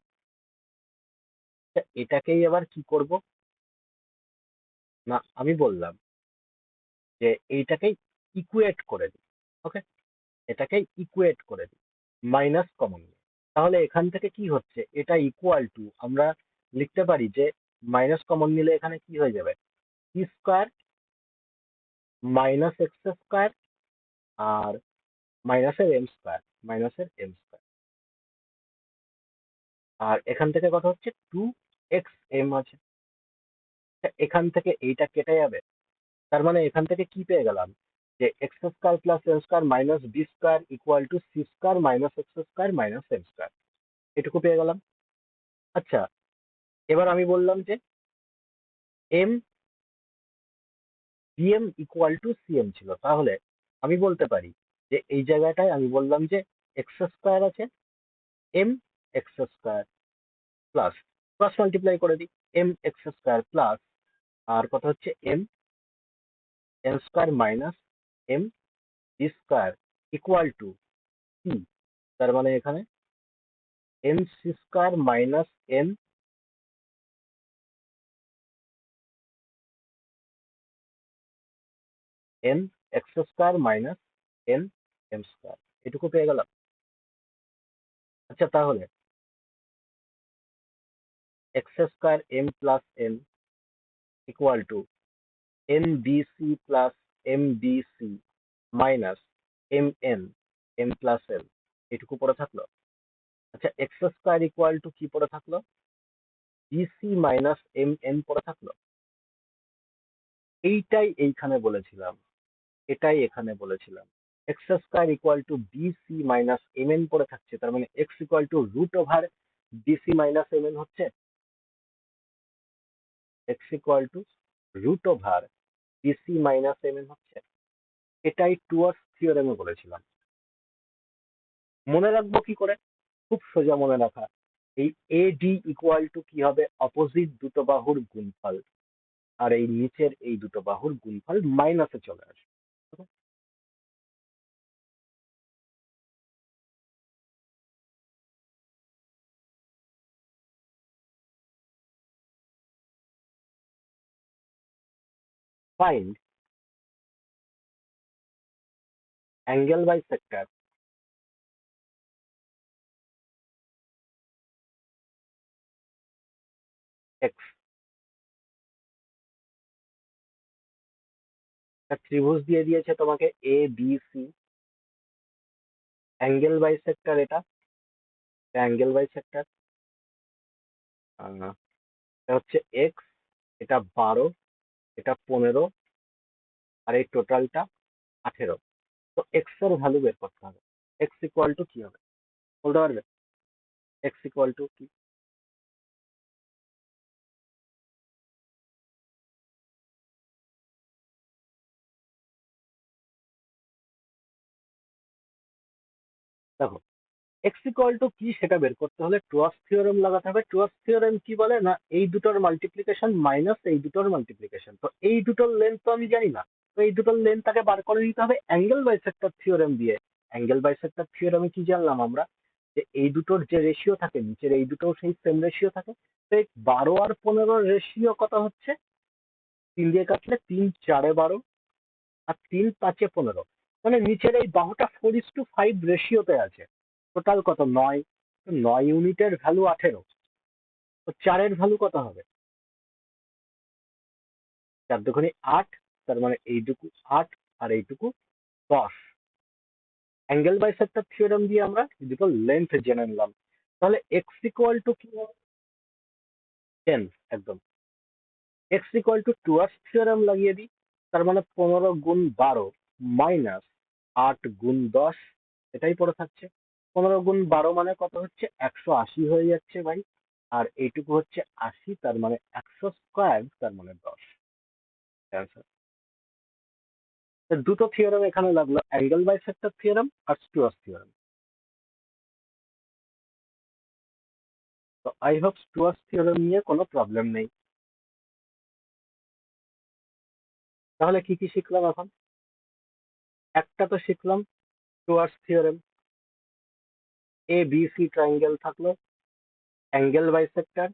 তা এটাকেই আবার কি করব? না আমি বললাম যে এইটাকেই ইকুয়েট করে দিই। ওকে, এটাকে ইকুয়েট করে দিই মাইনাস কমন নিয়ে। তাহলে এখান থেকে কি হচ্ছে? এটা ইকুয়াল টু আমরা লিখতে পারি যে মাইনাস কমন নিলে এখানে কি হয়ে যাবে? C square minus x square, আর মাইনাসের এম স্কয়ার, মাইনাসের এম স্কয়ার, আর এখান থেকে কথা হচ্ছে 2xm আছে। তা এখান থেকে এইটা কেটে যাবে, তার মানে এখান থেকে কি পেয়ে গেলাম? যে X square plus M square minus B square equal to C square minus x square minus M square, এটুকু পেয়ে গেলাম। আচ্ছা এবার আমি বললাম যে M BM equal to CM ছিল, তাহলে আমি বলতে পারি যে এই জায়গাটায় আমি বললাম যে এক্স স্কয়ার আছে, M X square plus cross multiply করে দিই, এম এক্স স্কোয়ার প্লাস আর কত হচ্ছে M N square minus M B square equal to C. তার মানে এখানে M C square minus M N X square minus N M square, এটুকু পেয়ে গেলাম। আচ্ছা তাহলে X square M plus N equal to M B C plus M B C minus M N M plus N, এটুকু পড়ে থাকলো। আচ্ছা x square equal to কি পড়ে থাকলো, বিসি মাইনাস এম এন পড়ে থাকলো। এইটাই এইখানে বলেছিলাম, এটাই এখানে বলেছিলাম। X square equal to BC minus M N পড়ে থাকছে, তার মানে x equal to root over BC minus M N হচ্ছে, x equal to root over BC minus M N হচ্ছে। এটাই টুয়ার্স থিওরেমে বলেছিলাম। মনে রাখবো কি করে, খুব সোজা মনে রাখা, এই এডি ইকুয়াল টু কি হবে, অপোজিট দুটো বাহুর গুণফল, আর এই নিচের এই দুটো বাহুর গুণফল মাইনাসে চলে আসবে। Find angle bisector x। একটা ত্রিভুজ দিয়ে দিয়েছে তোমাকে এ বি সি, অ্যাঙ্গেল বাইসেক্টর এটা অ্যাঙ্গেল বাইসেক্টর এটা হচ্ছে এক্স, এটা 12, এটা 15, আর এই টোটালটা 18। তো এক্স এর ভ্যালু বের করতে হবে। এক্স ইকুয়াল টু কি হবে বলতে পারবে, এক্স ইকুয়াল টু কি? দেখো এক্স ইকুয়াল টু কি সেটা বের করতে হলে টুয়ার্স থিওরেম লাগাতে হবে। টুয়ার্স থিওরেম কি বলে না, এই দুটোর মাল্টিপ্লিকেশন মাইনাস এই দুটোর মাল্টিপ্লিকেশন, তো এই দুটোর লেন্থ তো আমি জানি না, তো এই দুটোর লেন্থ তাকে বার করে নিতে হবে অ্যাঙ্গেল বাইসেক্টর থিওরেম দিয়ে। অ্যাঙ্গেল বাইসেক্টর থিওরেমে কি জানলাম আমরা, যে এই দুটোর যে রেশিও থাকে নিচের এই দুটো সেই সেম রেশিও থাকে। তো এই 12 আর 15 রেশিও কত হচ্ছে, 3 দিয়ে কাটলে 3 4 12 আর 3 5 15, মানে নিচের এই বাহুটা 4:5 রেশিওতে আছে। টোটাল কত, 9, 9 ইউনিটের ভ্যালু 18, তো 4-এর ভ্যালু কত হবে, 4 দুগুণে 8, তার মানে এইটুকু 8 আর এইটুকু 10। অ্যাঙ্গেল বাইসেক্টর থিওরেম দিয়ে আমরা এই দুটো লেন্থ জেনে নিলাম। তাহলে এক্স ইকুয়াল টু কি হবে, 10 একদম। X equal two towards theorem লাগিয়ে দিই, তার মানে 15 গুণ 12 মাইনাস 8 গুণ 10, এটাই পড়ে থাকছে। 15 গুণ 12 মানে কত হচ্ছে, 180 হয়ে যাচ্ছে ভাই। আর এইটুকু হচ্ছে 80, তার মানে 100 স্কোয়ার, তার মানে 10 অ্যান্সার। দুটো থিওরেম এখানে লাগলো, অ্যাঙ্গেল বাইসেক্টর থিওরেম আর স্টুয়ার্স থিওরেম। তো আই হোপ স্টুয়ার্স থিওরেম নিয়ে কোনো প্রবলেম নেই। তাহলে কি কি শিখলাম এখন, একটা তো শিখলাম স্টুয়ার্স থিওরেম, এ বি সি ট্রায়াঙ্গেল থাকলো, angle bisector.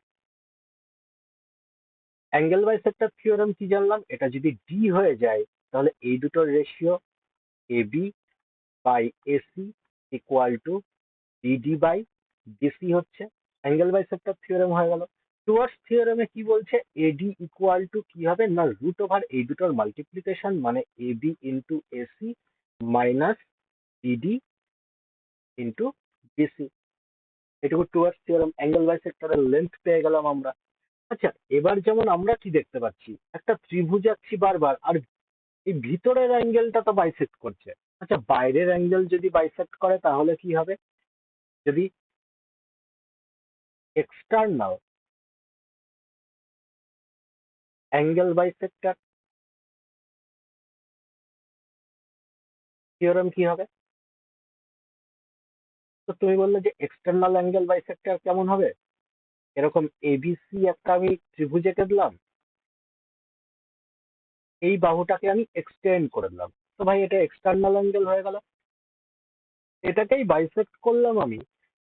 Angle bisector theorem কি জানলাম, এটা যদি ডি হয়ে যায় তাহলে এই দুটোর ratio A B by AC equal to DD by DC হচ্ছে। অ্যাঙ্গেল বাইসেক্টর থিওরেম হয়ে গেল। টুয়ার্স থিওরেমে কি বলছে, এডি ইকুয়াল টু কি হবে না, রুট ওভার এই দুটোর মাল্টিপ্লিকেশন, মানে AB into AC minus DD into DC. এটুকু টুয়ার্স থিওরেম, অ্যাঙ্গেল বাইসেক্টরের লেন্থ পেয়ে গেলাম আমরা। আচ্ছা এবার যেমন আমরা কি দেখতে পাচ্ছি, একটা ত্রিভুজ আঁকছি বারবার, আর এই ভিতরের অ্যাঙ্গেলটা তো বাইসেক্ট করছে। আচ্ছা বাইরের অ্যাঙ্গেল যদি বাইসেক্ট করে তাহলে কি হবে, যদি এক্সটার্নাল অ্যাঙ্গেল বাইসেক্টর থিওরেম কি হবে, তো তুমি বললে যে এক্সটার্নাল অ্যাঙ্গেল বাইসেক্টর কেমন হবে, এরকম এবিসি একটা আমি ত্রিভুজ এঁকে দিলাম, এই বাহুটাকে আমি এক্সটেন্ড করে দিলাম, তো ভাই এটা এক্সটার্নাল অ্যাঙ্গেল হয়ে গেল। এটাকেই বাইসেক্ট করলাম আমি,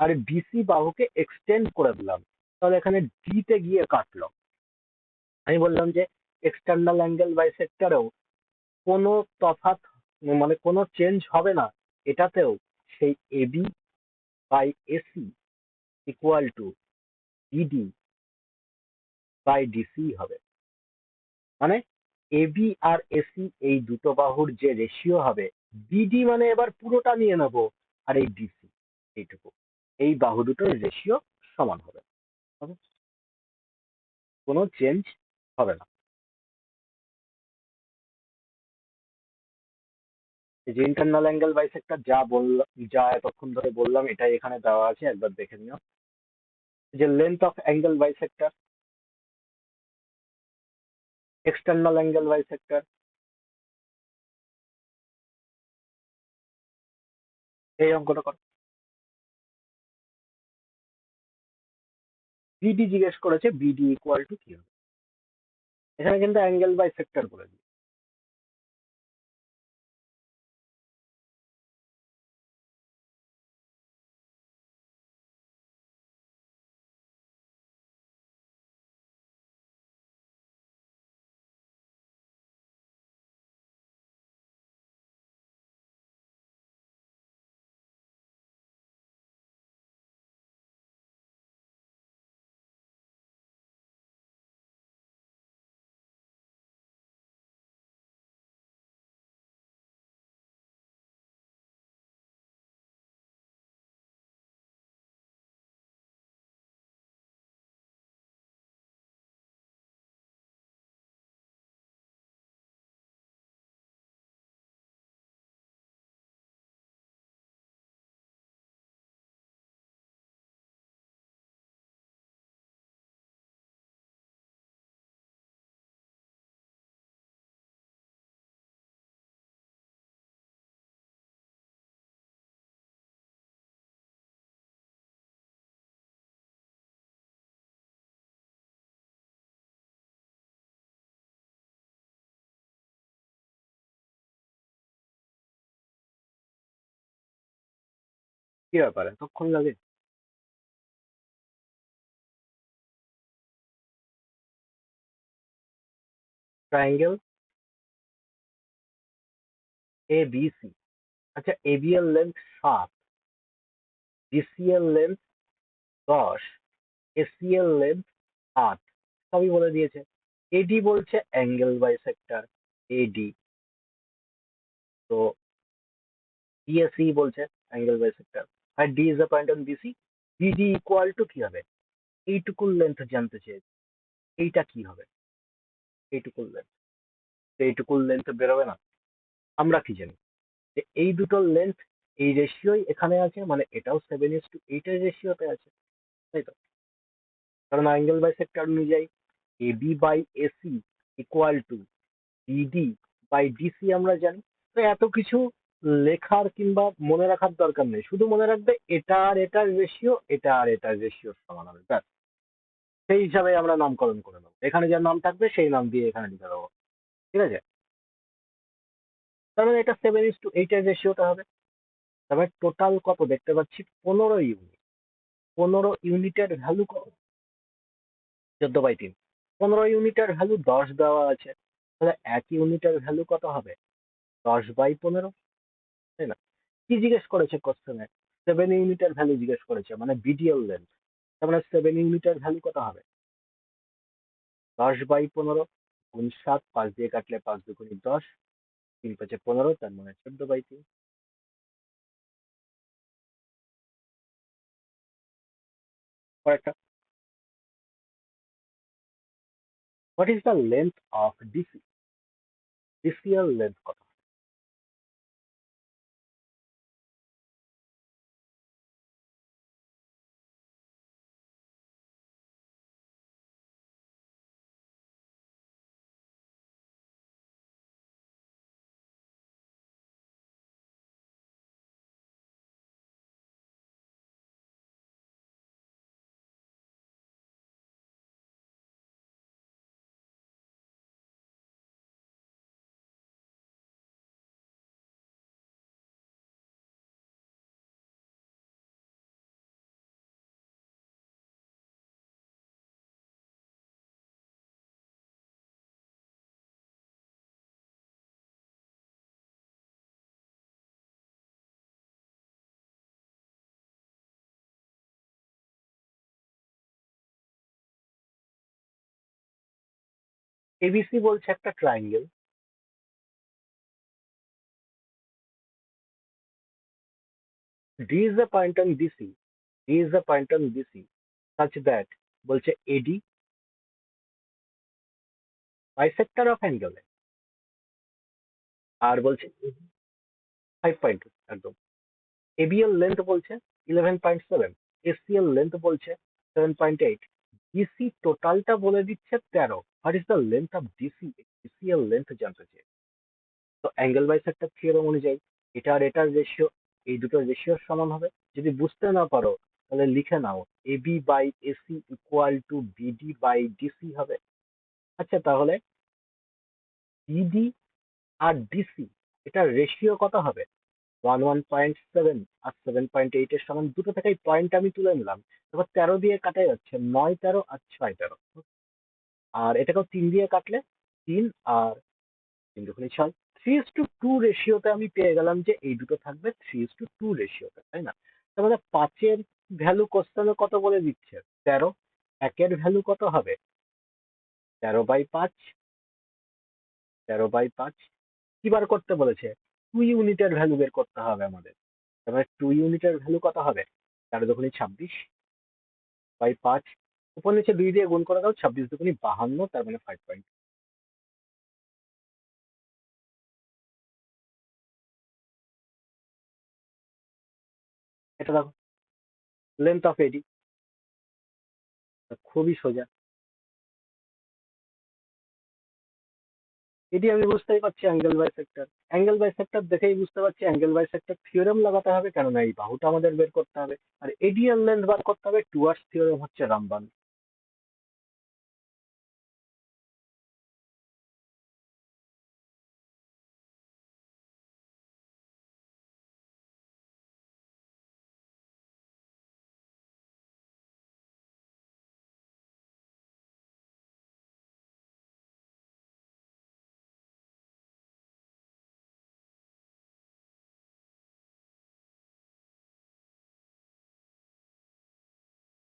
আর বিসি বাহুকে এক্সটেন্ড করে দিলাম, তাহলে এখানে ডি তে গিয়ে কাটলো। আমি বললাম যে এক্সটার্নাল অ্যাঙ্গেল বাইসেক্টরেও কোনো তফাৎ, মানে কোনো চেঞ্জ হবে না, এটাতেও সেই AB by AC equal to BD by DC হবে। মানে এবি আর এসি এই দুটো বাহুর যে রেশিও হবে, বিডি মানে এবার পুরোটা নিয়ে নেব, আর এই ডিসি এইটুকু, এই বাহু দুটোর রেশিও সমান হবে, হবে? কোনো চেঞ্জ হবে না। এই যে ইন্টারনাল অ্যাঙ্গেল বাইসেক্টর যা বললাম, যা এতক্ষণ ধরে বললাম, এটাই এখানে দেওয়া আছে, একবার দেখে নিও। যে length of angle bisector, external angle bisector, এই অঙ্কটা করো। বিডি জিজ্ঞেস করেছে, বিডি ইকুয়াল টু কি হবে, এখানে কিন্তু অ্যাঙ্গেল বাইসেক্টর বলে দিই। কি ব্যাপার এতক্ষণ লাগে? ট্রায়াঙ্গেল এ বি সি, আচ্ছা এবি এর লেন্থ 7, বিসি এর লেন্থ 10, এসি এর লেন্থ 8, সবই বলে দিয়েছে। এডি বলছে অ্যাঙ্গেল বাইসেক্টর, এডি, তো ডিএসি বলছে অ্যাঙ্গেল বাইসেক্টর, আর D is the point on BC. BD equal to কি হবে, এইটুকুর লেন্থ জানতে চেয়েছে, এইটা কি হবে, এইটুকুর লেন্থ, এইটুকুর লেন্থ বেরোবে না। আমরা কি জানি যে এই দুটোর লেন্থ এই রেশিওই এখানে আছে, মানে এটাও 7:8 এর রেশিওতে আছে, তাই তো? কারণ অ্যাঙ্গেল বাইসেক্টর অনুযায়ী AB by AC equal to BD by DC আমরা জানি। তো এত কিছু লেখার কিংবা মনে রাখার দরকার নেই, শুধু মনে রাখবে এটা আর এটার রেশিও, এটা আর এটার রেশিও সমান হবে, ব্যাস। সেই হিসাবে আমরা নামকরণ করে নেবো, এখানে যার নাম থাকবে সেই নাম দিয়ে এখানে লিখে দেবো, ঠিক আছে? তার মানে এটা 7:8 এর রেশিওটা হবে। তবে টোটাল কত দেখতে পাচ্ছি, 15 ইউনিট। 15 ইউনিটের ভ্যালু কত? 14/3। 15 ইউনিটের ভ্যালু 10 দেওয়া আছে, তাহলে 1 ইউনিটের ভ্যালু কত হবে? 10/15, তাই না? কি জিজ্ঞেস করেছে কোশ্চেনে? 7 ইউনিটের ভ্যালু জিজ্ঞেস করেছে, মানে বিডিএল লেন্থ। তার মানে 7 ইউনিটের ভ্যালু কত হবে? 10/15 গুণ 7, 5 দিয়ে কাটলে 5×2 = 10, 3×5 = 15, তার মানে 14/3। কয়েকটা, what is the length of DC, DC এর লেন্থ কত? এবিসি বলছে একটা triangle, D is the point on BC, D is the point on BC such that বলছে এডি বাইসেক্টর অফ অ্যাঙ্গেল, আর বলছে 5.2 একদম। এবিএল লেন্থ বলছে 11.7, এসিএল লেন্থ বলছে 7.8, ডিসি টোটালটা বলে দিচ্ছে 13। What is the length of DC? DCL length জানতে চাই। তো অ্যাঙ্গেল বাইসেক্টর থিওরেম অনুযায়ী এটা আর এটার রেশিও, এই দুটোর রেশিওর সমান হবে। যদি বুঝতে না পারো তাহলে লিখে নাও AB by AC equal to BD by DC হবে। আচ্ছা তাহলে বিডি আর ডিসি এটার রেশিও কত হবে? 1.7 আর 7.8 এর সমান, দুটো থেকেই পয়েন্ট আমি তুলে নিলাম। এবার 13 দিয়ে কাটা যাচ্ছে, 9 13 আর 6 13, আর এটাকেও 3 দিয়ে কাটলে 3 আর 3 2 6, 3:2 রেশিওতে আমি পেয়ে গেলাম যে এই দুটো থাকবে 3:2 রেশিওতে, তাই না? তার মানে 5-এর ভ্যালু কোশ্চেনে কত বলে দিচ্ছে? 13। 1-এর ভ্যালু কত হবে? 13/5, 13/5। কি বার করতে বলেছে? 2 ইউনিটের ভ্যালু বের করতে হবে আমাদের। তার মানে 2 ইউনিটের ভ্যালু কত হবে? 13×2 = 26/5, উপর নিচে 2 দিয়ে গুণ করে দাও, 26×2 = 52, তার মানে 5. এটা দেখো লেন্থ অফ এডি, খুবই সোজা। এটি আমি বুঝতেই পারছি অ্যাঙ্গেল বাইসেক্টর, অ্যাঙ্গেল বাইসেক্টর দেখেই বুঝতে পারছি অ্যাঙ্গেল বাইসেক্টর থিওরেম লাগাতে হবে, কেননা এই বাহুটা আমাদের বের করতে হবে, আর এডিএল লেন্থ বার করতে হবে। টুয়ার্স থিওরেম হচ্ছে রামবান।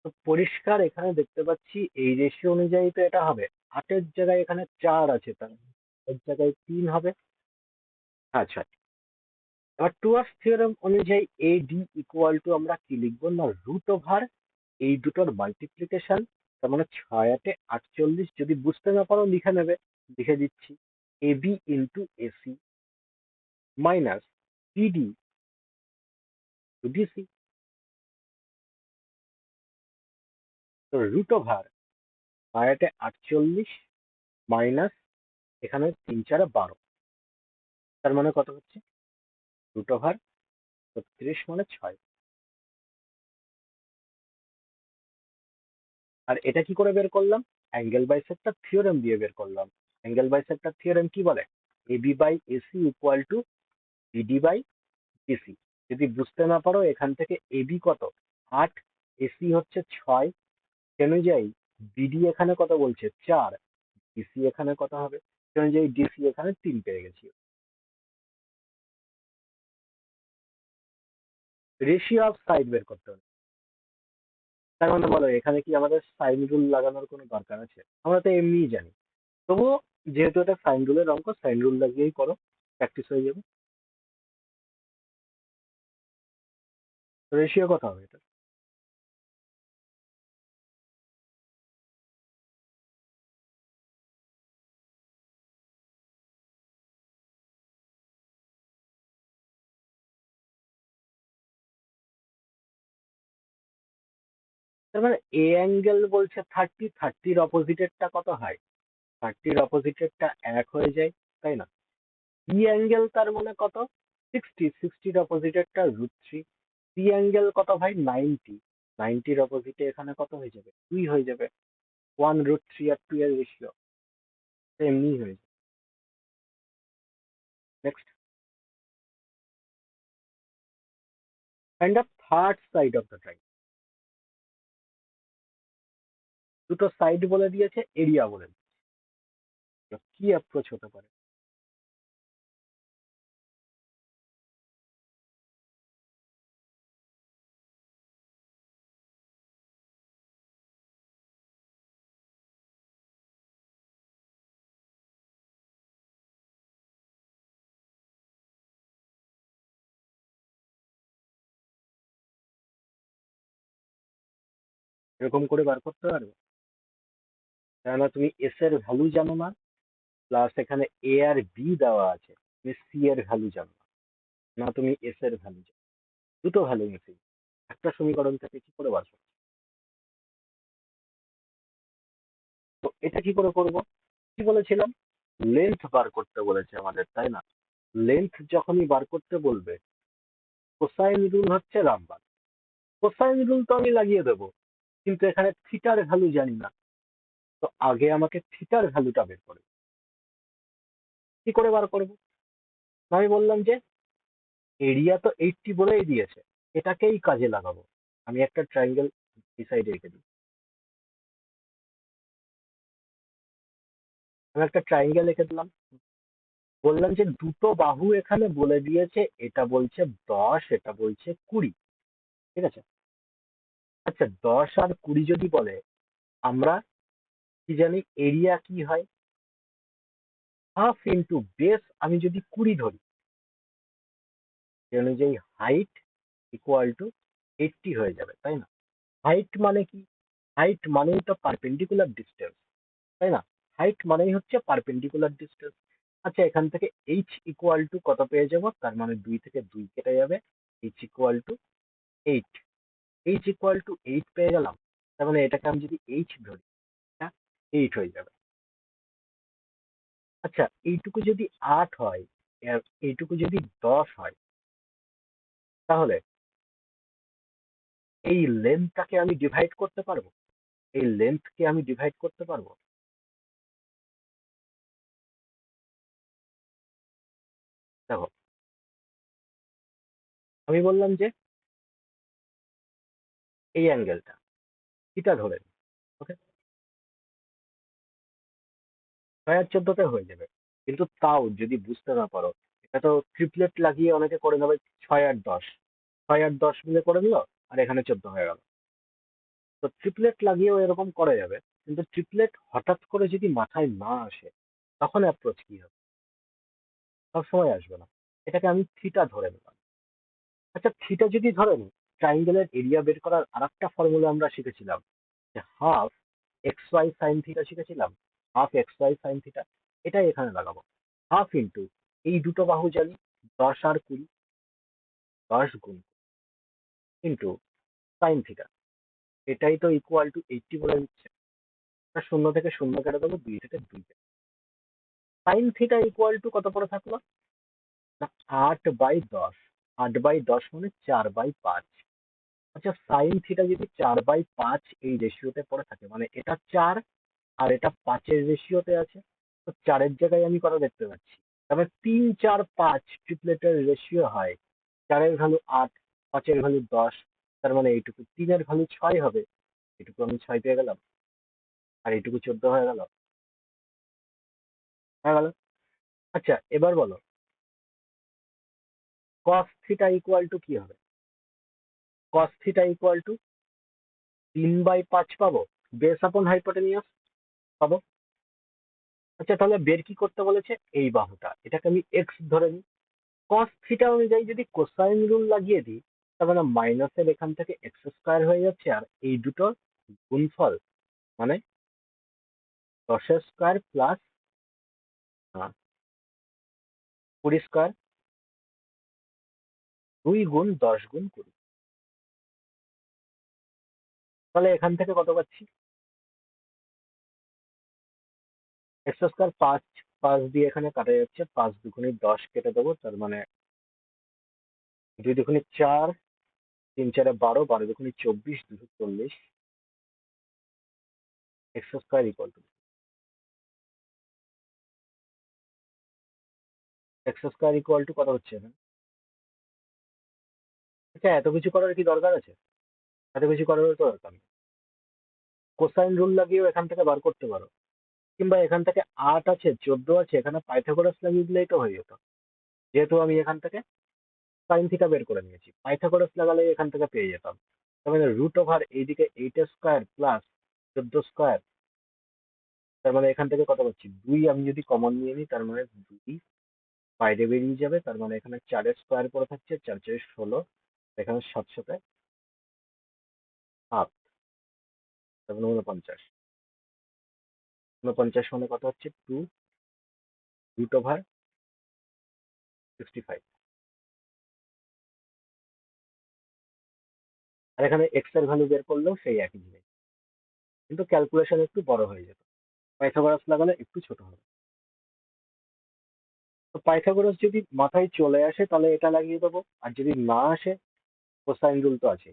তো পরিষ্কার এখানে দেখতে পাচ্ছি এই রেশিও অনুযায়ী তো এটা হবে। 8-এর জায়গায় এখানে 4 আছে, তার এর জায়গায় 3 হবে। আচ্ছা, এবার টুয়ার্স থিওরেম অনুযায়ী এডি ইকুয়াল টু আমরা কি লিখবো না, √ওভার এই দুটোর মাল্টিপ্লিকেশন। তার মানে 6 8 48, যদি বুঝতে না পারো লিখে নেবে, লিখে দিচ্ছি AB into AC minus BD to DC. তো √ওভার 6 8 48 মাইনাস এখানে 3 4 12, তার মানে কত হচ্ছে? √ওভার 36 মানে 6। আর এটা কি করে বের করলাম? অ্যাঙ্গেল বাইসেক্টর থিওরেম দিয়ে বের করলাম। অ্যাঙ্গেল বাইসেক্টর থিওরেম কি বলে? AB by AC equal to BD by DC. যদি বুঝতে না পারো এখান থেকে এবি কত 8, এসি হচ্ছে 6, সে অনুযায়ী বিডি এখানে কত বলছে 4, ডিসি এখানে কত হবে? সে অনুযায়ী ডিসি এখানে 3 পেয়ে গেছি। রেশিও অফ সাইড বের করতে হবে। তার মানে বলো এখানে কি আমাদের সাইন রুল লাগানোর কোনো দরকার আছে? আমরা তো এমনিই জানি। তবুও যেহেতু এটা সাইন রুলের অঙ্ক, সাইন রুল লাগিয়েই করো, প্র্যাকটিস হয়ে যাবে। রেশিও কত হবে এটা? তার মানে এ অ্যাঙ্গেল বলছে 30, 30-র অপোজিটেরটা কত হয়? 30-র অপোজিটেরটা 1 হয়ে যায়, তাই না? বি অ্যাঙ্গেল তার মানে কত? 60, 60-র অপোজিটেরটা √3। সি অ্যাঙ্গেল কত ভাই? 90, 90-র অপোজিটে এখানে কত হয়ে যাবে? 2 হয়ে যাবে। 1 √3 আর 2 এর রেশিও এমনি হয়ে যাবে। Next, find a third side of the triangle. দুটো সাইড বলে দিয়েছে, এরিয়া বলে দিয়েছে। কি অ্যাপ্রোচ হতে পারে? এরকম করে বার করতে পারবে? কেননা তুমি এস এর ভ্যালু জানো না, প্লাস এখানে এ আর বি দেওয়া আছে, তুমি সি এর ভ্যালু জানো না, না তুমি এস এর ভ্যালু জানো, দুটো ভ্যালু মিসিং, একটা সমীকরণ থেকে কি করে বার করবে? তো এটা কি করে করব? কি বলেছিলাম? লেন্থ বার করতে বলেছে আমাদের, তাই না? লেন্থ যখনই বার করতে বলবে, কোসাইন রুল হচ্ছে রামবান। কোসাইন রুল তো আমি লাগিয়ে দেবো, কিন্তু এখানে থিটার ভ্যালু জানি না। তো আগে আমাকে থিটার ভ্যালুটা বের করে, কি করে বার করবো? আমি বললাম যে এরিয়া তো 80 বলেই দিয়েছে, এটাকেই কাজে লাগাবো। আমি একটা ট্রায়াঙ্গেল এই সাইডে রেখে দিই, আমি একটা ট্রায়াঙ্গেল রেখে দিলাম। বললাম যে দুটো বাহু এখানে বলে দিয়েছে, এটা বলছে 10, এটা বলছে 20, ঠিক আছে? আচ্ছা, 10 আর 20 যদি বলে, আমরা কি জানি এরিয়া কি হয়? হাফ ইন্টু বেস, আমি যদি 20 ধরি, সেই অনুযায়ী হাইট ইকুয়াল টু 80 হয়ে যাবে, তাই না? হাইট মানে কি? হাইট মানেই তো পারপেন্ডিকুলার ডিস্টেন্স, তাই না? হাইট মানেই হচ্ছে পারপেন্ডিকুলার ডিস্টেন্স। আচ্ছা, এখান থেকে এইচ ইকুয়াল টু কত পেয়ে যাব? তার মানে 2 থেকে 2 কেটে যাবে, H equal to 8। H equal to 8 পেয়ে গেলাম, তার মানে এটাকে আমি যদি এইচ ধরি, এটা 8 হয়ে যাবে। আচ্ছা, এইটুকু যদি 8 হয় আর এইটুকু যদি 10 হয়, তাহলে এই লেন্থটাকে আমি ডিভাইড করতে পারবো? এই লেন্থকে আমি ডিভাইড করতে পারবো? দেখো, আমি বললাম যে এই অ্যাঙ্গেলটা থিটা ধরে, ওকে, 6 আর 14 হয়ে যাবে। কিন্তু তাও যদি বুঝতে না পারো, এটা তো ট্রিপলেট লাগিয়ে অনেকে করে নেবে, 6 আর 10, 6 আর 10 মিলে করে নিল, আর এখানে 14 হয়ে গেল। তো ট্রিপলেট লাগিয়েও এরকম করা যাবে, কিন্তু ট্রিপলেট হঠাৎ করে যদি মাথায় না আসে, তখন অ্যাপ্রোচ কি হবে? সব সময় আসবে না। এটাকে আমি থিটা ধরে নিলাম। আচ্ছা, থিটা যদি ধরে নিই, ট্রাইঙ্গেলের এরিয়া বের করার আরেকটা ফর্মুলা আমরা শিখেছিলাম, যে half x y sine theta শিখেছিলাম, half x y sine theta. এটাই এখানে লাগাবো। হাফ ইন্টু এই দুটো বাহু জানি, 10 আর 20, 10 গুণ ইন্টু সাইন থিটা, এটাই তো ইকুয়াল টু 80 বলে দিচ্ছে। শূন্য থেকে শূন্য কেটে দেবো, 2 থেকে 2 কেটে, সাইন থিটা ইকুয়াল টু কত পড়ে থাকলো? না, 8/10। 8/10 মানে 4/5। আচ্ছা, সাইন থিটা যদি 4/5 এই রেশিওতে পড়ে থাকে, মানে এটা 4 আর এটা 5-এর রেশিওতে আছে, তো 4-এর জায়গায় আমি কত দেখতে পাচ্ছি? তারপরে 3, 4, 5 ট্রিপলেটের রেশিও হয়, 4-এর ভ্যালু 8, 5-এর ভ্যালু 10, তার মানে এইটুকু 3-এর ভ্যালু 6 হবে, এটুকু আমি 6 পেয়ে গেলাম, আর এইটুকু 14 হয়ে গেল, হয়ে গেল। আচ্ছা, এবার বলো cos থিটা ইকুয়াল টু কি হবে? cos থিটা ইকুয়াল টু 3/5 পাবো, বেস আপন হাইপোটেনিয়াস পাবো। আচ্ছা, তাহলে বের কি করতে বলেছে? এই বাহুটা, এটাকে আমি এক্স ধরে নিই। কস থিটা অনুযায়ী যদি কোসাইন রুল লাগিয়ে দিই, তার মানে মাইনাসের এখান থেকে এক্স স্কোয়ার হয়ে যাচ্ছে, আর এই দুটোর গুণফল, মানে 10 স্কোয়ার প্লাস 20 স্কোয়ার, 2 গুণ 10 গুণ 20। তাহলে এখান থেকে কত পাচ্ছি? এক্স স্কোয়ার 5, 5 দিয়ে এখানে কাটা যাচ্ছে, 5 দুগুণে 10 কেটে দেবো, তার মানে 2 দুগুণে 4, 3 4-12, 12 দুগুণে 24, 240, x square equal two, x square equal to কত হচ্ছে এখানে? আচ্ছা, এত কিছু করার কি দরকার আছে? এত কিছু করার তো দরকার নেই। কোসাইন রুল লাগিয়েও এখান থেকে বার করতে পারো, কিংবা এখান থেকে 8 আছে, 14 আছে, এখানে পাইথাগোরাস লাগিয়ে দিলেই তো হয়ে যেত। যেহেতু আমি এখান থেকে সাইন থিটা বের করে নিয়েছি, পাইথাগোরাস লাগালে এখান থেকে পেয়ে যেতাম। তার মানে √ওভার এইদিকে 8 স্কোয়ার প্লাস 14 স্কোয়ার, তার মানে এখান থেকে কত পাচ্ছি? 2 আমি যদি কমন নিয়ে নিই, তার মানে 2 বাইরে বেরিয়ে যাবে, তার মানে এখানে 4-এর স্কোয়ার পড়ে থাকছে, 4 4-16, এখানে 7 7 হাফ। তার মানে 49। 49 মানে কত হচ্ছে? 2√65। আর এখানে এক্স এর ভ্যালু বের করলেও সেই একই জিনিস, কিন্তু ক্যালকুলেশন একটু বড় হয়ে যেত। পাইথাগোরাস লাগালে একটু ছোট হবে। তো পাইথাগোরাস যদি মাথায় চলে আসে তাহলে এটা লাগিয়ে দেবো, আর যদি না আসে কোসাইন রুল তো আছে।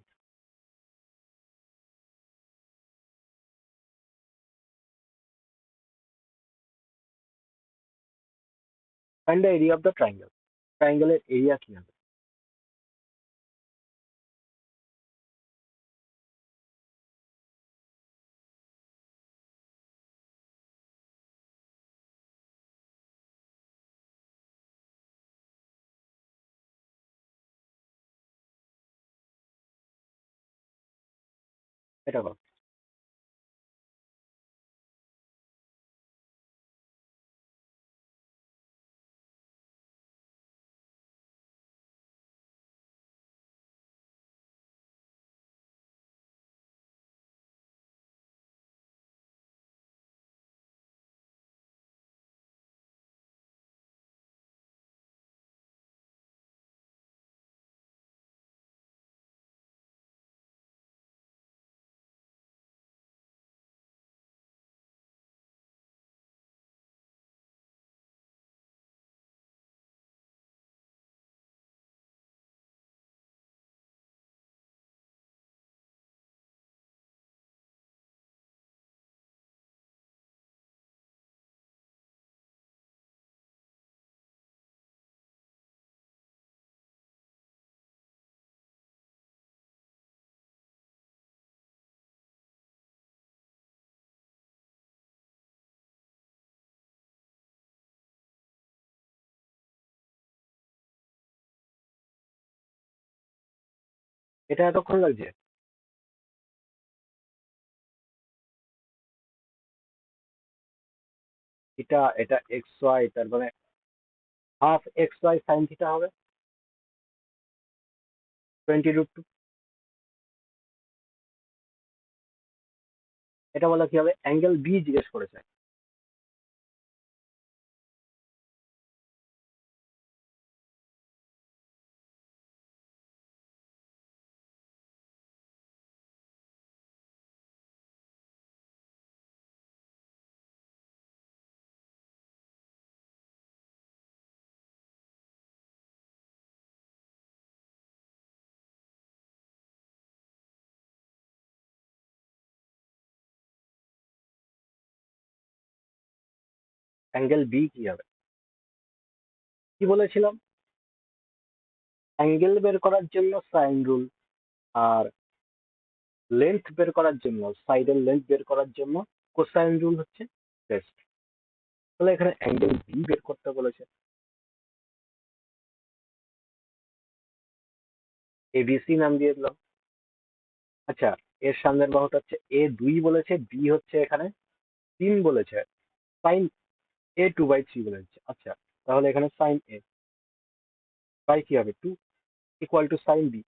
Find the area of the triangle. ট্রাইঙ্গেলের এরিয়া কি হবে? এটা কত? এটা এতক্ষণ লাগছে? এটা এটা এক্স ওয়াই, তার মানে half x y sine theta হবে 20√2। এটা বলা কি হবে? অ্যাঙ্গেল বি জিজ্ঞেস করেছে। অ্যাঙ্গেল বি কি হবে? কি বলেছিলাম? অ্যাঙ্গেল বের করার জন্য সাইন রুল, আর লেন্থ বের করার জন্য, সাইডের লেন্থ বের করার জন্য কোসাইন রুল হচ্ছে বেস্ট। তাহলে এখানে অ্যাঙ্গেল বি বের করতে বলেছে, এবিসি নাম দিয়ে দিলাম। আচ্ছা, এর সামনের বাহুটা হচ্ছে A2 বলেছে, বি হচ্ছে এখানে 3 বলেছে, সাইন A2/3 বলেছে। আচ্ছা, তাহলে এখানে সাইন এ বাই কি হবে 2 equal to sine B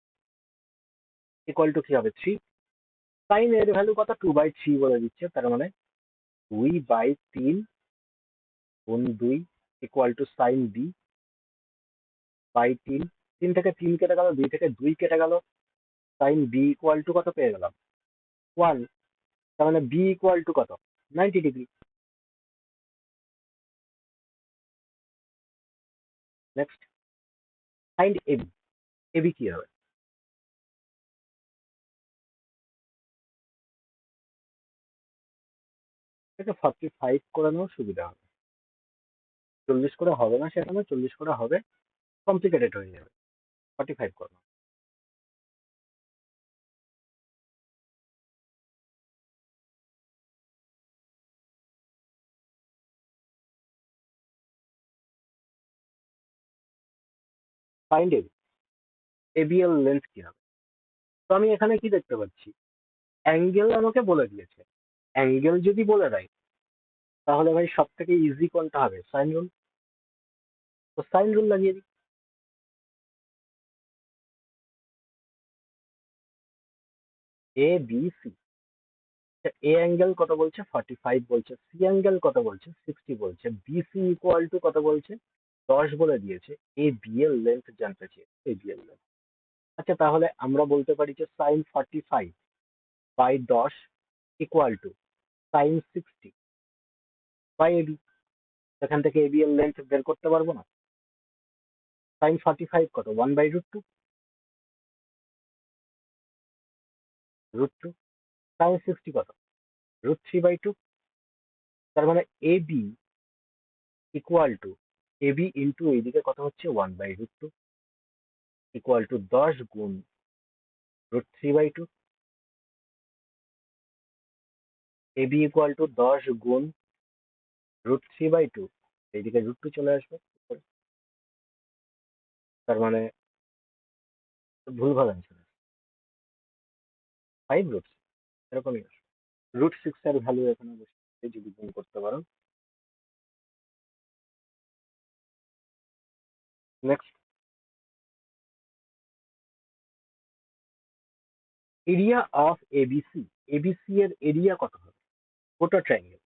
equal to কি হবে 3। সাইন এর ভ্যালু কত? 2/3 বলে দিচ্ছে, তার মানে 2/3 গুণ 2 equal to sine B by 3। 3 থেকে 3 কেটে গেল, 2 থেকে 2 কেটে গেল, সাইন বি ইকুয়াল টু কত পেয়ে গেলাম? 1। তার মানে বি ইকুয়াল টু কত? 90 degree. Next, find AB. AB কি হবে? এটা 45 করে নেওয়া সুবিধা হবে। 40 করে হবে না সেখানে, 40 করে হবে, কমপ্লিকেটেড হয়ে যাবে। 45 করো। Find AB. এবি এর লেন্থ কি হবে? তো আমি এখানে কি দেখতে পাচ্ছি? অ্যাঙ্গেল আমাকে বলে দিয়েছে। অ্যাঙ্গেল যদি বলে দেয় তাহলে ভাই সব থেকে ইজি কোনটা হবে? Sign rule. তো সাইন রুল লাগিয়ে দিই। এ বি সি, এ অ্যাঙ্গেল কত বলছে 45 বলছে, সি অ্যাঙ্গেল কত বলছে 60 বলছে, বিসি ইকুয়াল টু কত বলছে 10 বলে দিয়েছে। এ বি এর লেন্থ জানতে চেয়েছে, এ বি এর লেন্থ। আচ্ছা তাহলে আমরা বলতে পারি যে sine 45 by 10 equal to sine 60 by AB. এখান থেকে এবি এর লেন্থ বের করতে পারবো না? সাইন 45 কত 1/√2, √2। সাইন 60 কত √3/2। তার মানে AB equal to AB into এইদিকে কত হচ্ছে 1/√2 ইকুয়াল টু 10 গুণ √3/2। এবি ইকুয়াল টু 10 গুণ √3/2, এইদিকে √2 চলে আসবে। তার মানে ভুলভাল অ্যান্সার, 5 √6 এরকমই আসবে। √6 এর ভ্যালু এখানে বসে যদি গুণ করতে পারো। Next, area of ABC. ABC এর এরিয়া কত হবে গোটা ট্রায়াঙ্গেল?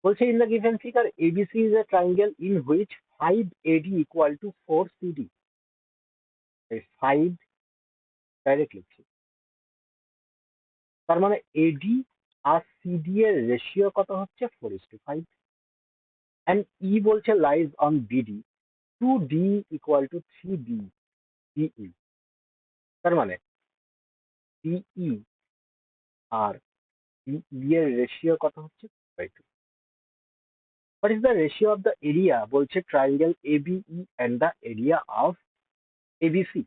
বলছে in the given figure ABC is a triangle in which 5 AD equal to 4 CD। এই 5 ডাইরেক্ট লিখছি। তার মানে এডি আর সিডি এর রেশিও কত হচ্ছে 4:5। এন্ড ই বলছে lies on BD 2D equal to 3D DE. তার মানে ডিই আর ডিই এর রেশিও কত হচ্ছে 2/2। What is the ratio of the area বলছে triangle ABE and the area of ABC.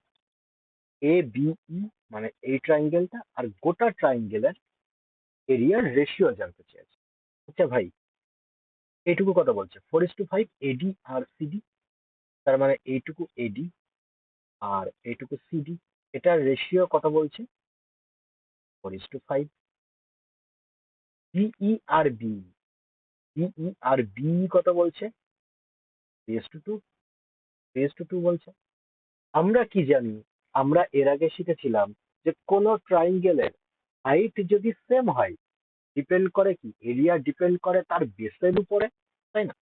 ABE মানে এই ট্রায়াঙ্গেলটা আর গোটা ট্রায়াঙ্গেলের এরিয়ার রেশিও জানতে চেয়েছে। আচ্ছা ভাই, এইটুকু কত বলছে 4:5 এডি আর সিডি। তার মানে এইটুকু এডি আর এইটুকু সিডি, এটার রেশিও কত বলছে 4:5। ডিই আর বি, ডিই আর বি কত বলছে 3:2, 3:2 বলছে। আমরা কি জানি, আমরা এর আগে শিখেছিলাম যে কোন ট্রায়াঙ্গেলের হাইট যদি সেম হয় ডিপেন্ড করে কি, এরিয়া ডিপেন্ড করে তার বেসের উপরে, তাই না?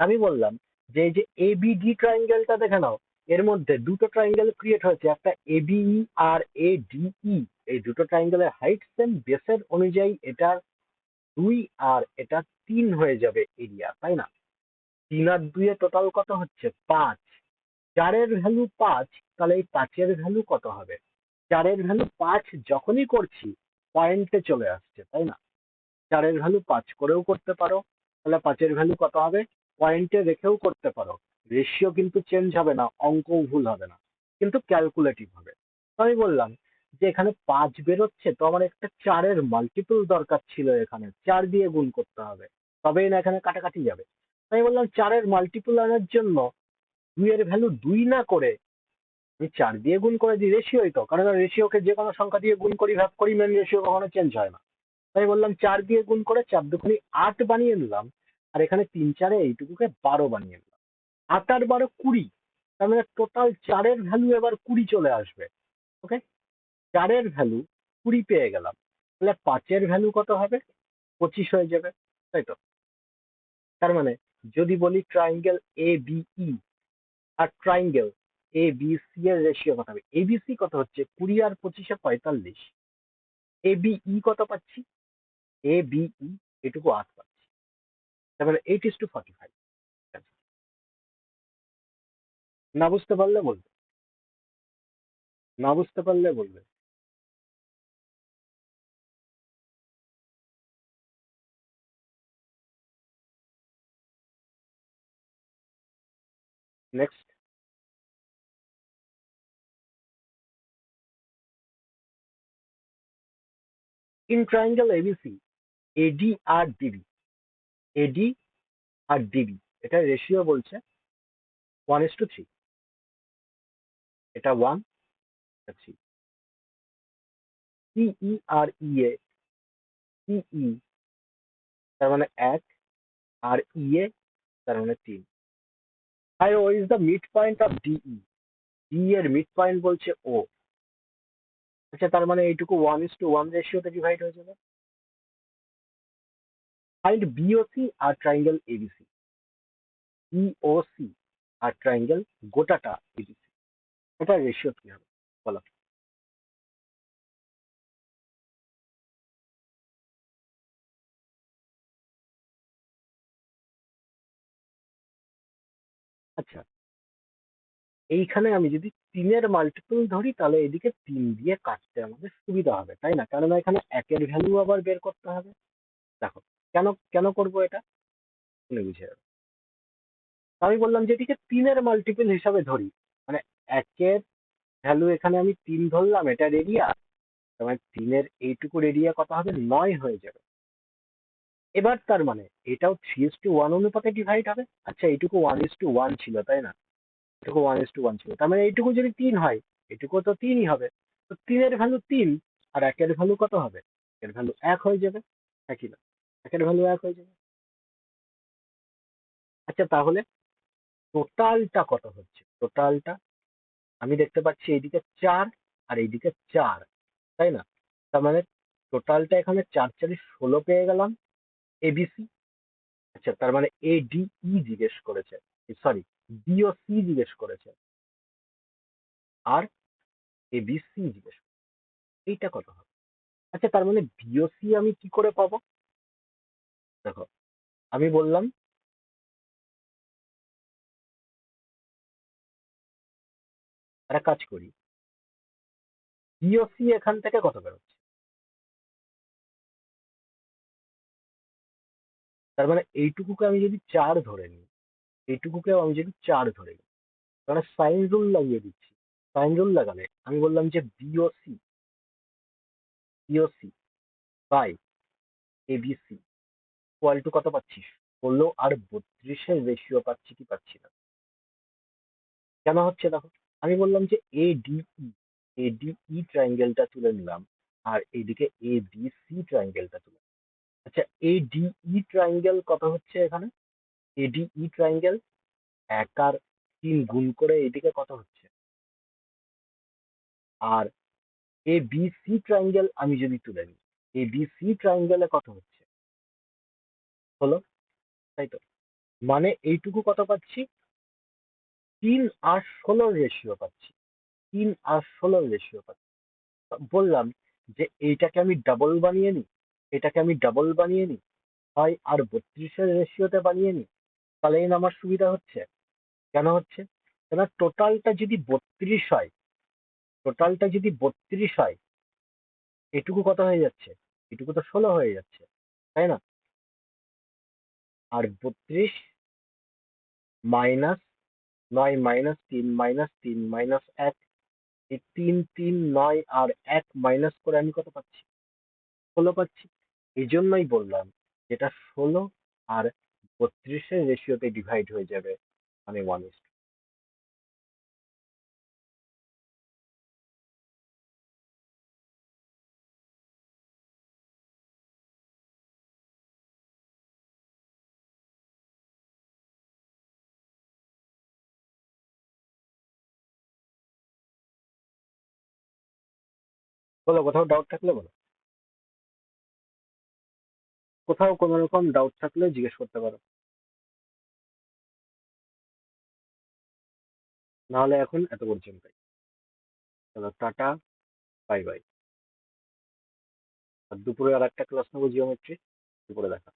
আমি বললাম যে এই যে এবিডি ট্রায়াঙ্গেলটা দেখে নাও, এর মধ্যে দুটো ট্রায়াঙ্গেল ক্রিয়েট হয়েছে, একটা এবিই আর এডিই। এই দুটো ট্রায়াঙ্গেলের হাইট সেম, বেসের অনুযায়ী এটা 2 আর এটা 3 হয়ে যাবে এরিয়া, তাই না? 3 আর 2 এ টোটাল কত হচ্ছে 5। 4 এর ভ্যালু 5, তাহলে এই 5 এর ভ্যালু কত হবে? 4 এর ভ্যালু 5 যখনই করছি পয়েন্টে চলে আসছে, তাই না? 4 এর ভ্যালু 5 করেও করতে পারো, তাহলে 5 এর ভ্যালু কত হবে পয়েন্টে রেখেও করতে পারো। রেশিও কিন্তু চেঞ্জ হবে না, অঙ্কও ভুল হবে না, কিন্তু ক্যালকুলেটিভ হবে। তো আমি বললাম যে এখানে 5 বেরোচ্ছে, তো আমার একটা 4 এর মাল্টিপল দরকার ছিল, এখানে 4 দিয়ে গুণ করতে হবে, তবেই না এখানে কাটাকাটি যাবে। তাই বললাম 4 এর মাল্টিপল আনার জন্য 2 এর ভ্যালু 2 না করে আমি 4 দিয়ে গুণ করে দিই, রেশিওই তো, কারণ রেশিওকে যে কোনো সংখ্যা দিয়ে গুণ করি ভাগ করি, মেন রেশিও কখনো চেঞ্জ হয় না। তাই বললাম 4 দিয়ে গুণ করে 4 দুগুণে 8 বানিয়ে নিলাম, আর এখানে 3 4 এইটুকুকে 12 বানিয়ে নিলাম। 8 আর 12 20, তার মানে টোটাল 4 এর ভ্যালু এবার 20 চলে আসবে। ওকে, 4 এর ভ্যালু 20 পেয়ে গেলাম, তাহলে 5 এর ভ্যালু কত হবে 25 হয়ে যাবে, তাই তো? তার মানে যদি বলি ট্রায়াঙ্গেল এ বিই আর ট্রায়াঙ্গেল এ বি সি এর রেশিও কত হবে, এবিসি কত হচ্ছে 20 আর 25 এ 45, এ বিই কত পাচ্ছি, এ বিই এটুকু 8 পাচ্ছি, তার মানে 8:45। না বুঝতে পারলে বলবে, না বুঝতে পারলে বলবে। Next, in triangle ABC AD আর ডিবি, এডি আর ডিবি এটা রেশিও বলছে 1:3, এটা 1, এটা 3। সিই আর ইএ, সিই তার মানে 1, আর ইএ তার মানে 3। আর O is the midpoint of DE, D এর মিড পয়েন্ট বলছে ও। আচ্ছা, তার মানে এইটুকু 1:1 রেশিওতে ডিভাইড হয়ে যাবে। ফাইন্ড বিওসি আর ট্রাইঙ্গেল এবিসি। বিওসি আর ট্রাইঙ্গেল গোটাটা এবিসি, এটা রেশিও কি হবে বলো। আচ্ছা, এইখানে আমি যদি 3-এর মাল্টিপল ধরি তাহলে এদিকে 3 দিয়ে কাটতে আমাদের সুবিধা হবে, তাই না? কেননা এখানে একের ভ্যালু আবার বের করতে হবে। দেখো, কেন কেন করবো এটা, শুনে বুঝে যাবে। আমি বললাম যে এটিকে 3-এর মাল্টিপল হিসাবে ধরি, মানে একের ভ্যালু এখানে আমি 3 ধরলাম, এটা রেডিয়া, তার মানে 3-এর এইটুকু রেডিয়া কত হবে, 9 হয়ে যাবে। এবার তার মানে এটাও 3:1 অনুপাতে ডিভাইড হবে। আচ্ছা, এইটুকু 1:1 ছিল, তাই না? এটুকু 1:1 ছিল, তার মানে এইটুকু যদি 3 হয়, এটুকু তো 3ই হবে। তো 3-এর ভ্যালু 3, আর একের ভ্যালু কত হবে, এর ভ্যালু 1 হয়ে যাবে। একই না, একের ভ্যালু 1 হয়ে যাবে। আচ্ছা, তাহলে টোটালটা কত হচ্ছে, টোটালটা আমি দেখতে পাচ্ছি এইদিকে 4 আর এইদিকে 4, তাই না? তার মানে টোটালটা এখানে 4×4 = 16 পেয়ে গেলাম, এবিসি। আচ্ছা, তার মানে এডিই জিজ্ঞেস করেছে, সরি, বিওসি জিজ্ঞেস করেছে, আর এবিসি জিজ্ঞেস করেছে। এইটা কত হবে? আচ্ছা, তার মানে বিওসি আমি কি করে পাবো? দেখো, আমি বললাম একটা কাজ করি, বিওসি এখান থেকে কত বেরোচ্ছে, তার মানে এইটুকুকে আমি যদি 4 ধরে নিই, এইটুকুকেও আমি যদি 4 ধরে নিই, তাহলে সাইন রুল লাগিয়ে দিচ্ছি। সাইন রুল লাগালে আমি বললাম যে BOC, BOC by ABC equal to কত পাচ্ছিস, 16 আর 32-এর রেশিও পাচ্ছি কি পাচ্ছি না? কেন হচ্ছে দেখো, আমি বললাম যে এডিই, এডিই ট্রায়াঙ্গেলটা তুলে নিলাম, আর এইদিকে এবিসি ট্রায়াঙ্গেলটা তুলে। আচ্ছা, এডিই ট্রায়াঙ্গেল কত হচ্ছে এখানে, এডিই ট্রায়াঙ্গেল 1 আর 3 গুণ করে এইদিকে কত হচ্ছে, আর এবিসি ট্রায়াঙ্গেল আমি যদি তুলে নিই, এবিসি ট্রায়াঙ্গেলে কত হচ্ছে, হলো, তাই তো? মানে এইটুকু কত পাচ্ছি, 3 আর 16 রেশিও পাচ্ছি, 3 আর 16 রেশিও পাচ্ছি। বললাম যে এইটাকে আমি ডাবল বানিয়ে নিই, এটাকে আমি ডাবল বানিয়ে নিই, 6 আর 32-এর রেশিওতে বানিয়ে নিই, তাহলে আমার সুবিধা হচ্ছে। কেন হচ্ছে, কেন টোটালটা যদি 32 হয়, টোটালটা যদি 32 হয়, এটুকু কত হয়ে যাচ্ছে, এটুকু তো 16 হয়ে যাচ্ছে, তাই না? আর 32 মাইনাস 9 -3 -3 -1, এই 3 3 9 আর 1 মাইনাস করে আমি কত পাচ্ছি, 16 পাচ্ছি। এই জন্যই বললাম যেটা 16 আর 32-এর রেশিওতে ডিভাইড হয়ে যাবে, মানে 1:1। বলো, কোথাও ডাউট থাকলে বলো, কোথাও কোনো রকম ডাউট থাকলে জিজ্ঞেস করতে পারো, নাহলে এখন এত পর্যন্তই। চলো, টাটা, বাই বাই। আর দুপুরে আর একটা ক্লাস নেবো জিওমেট্রি, দুপুরে দেখা।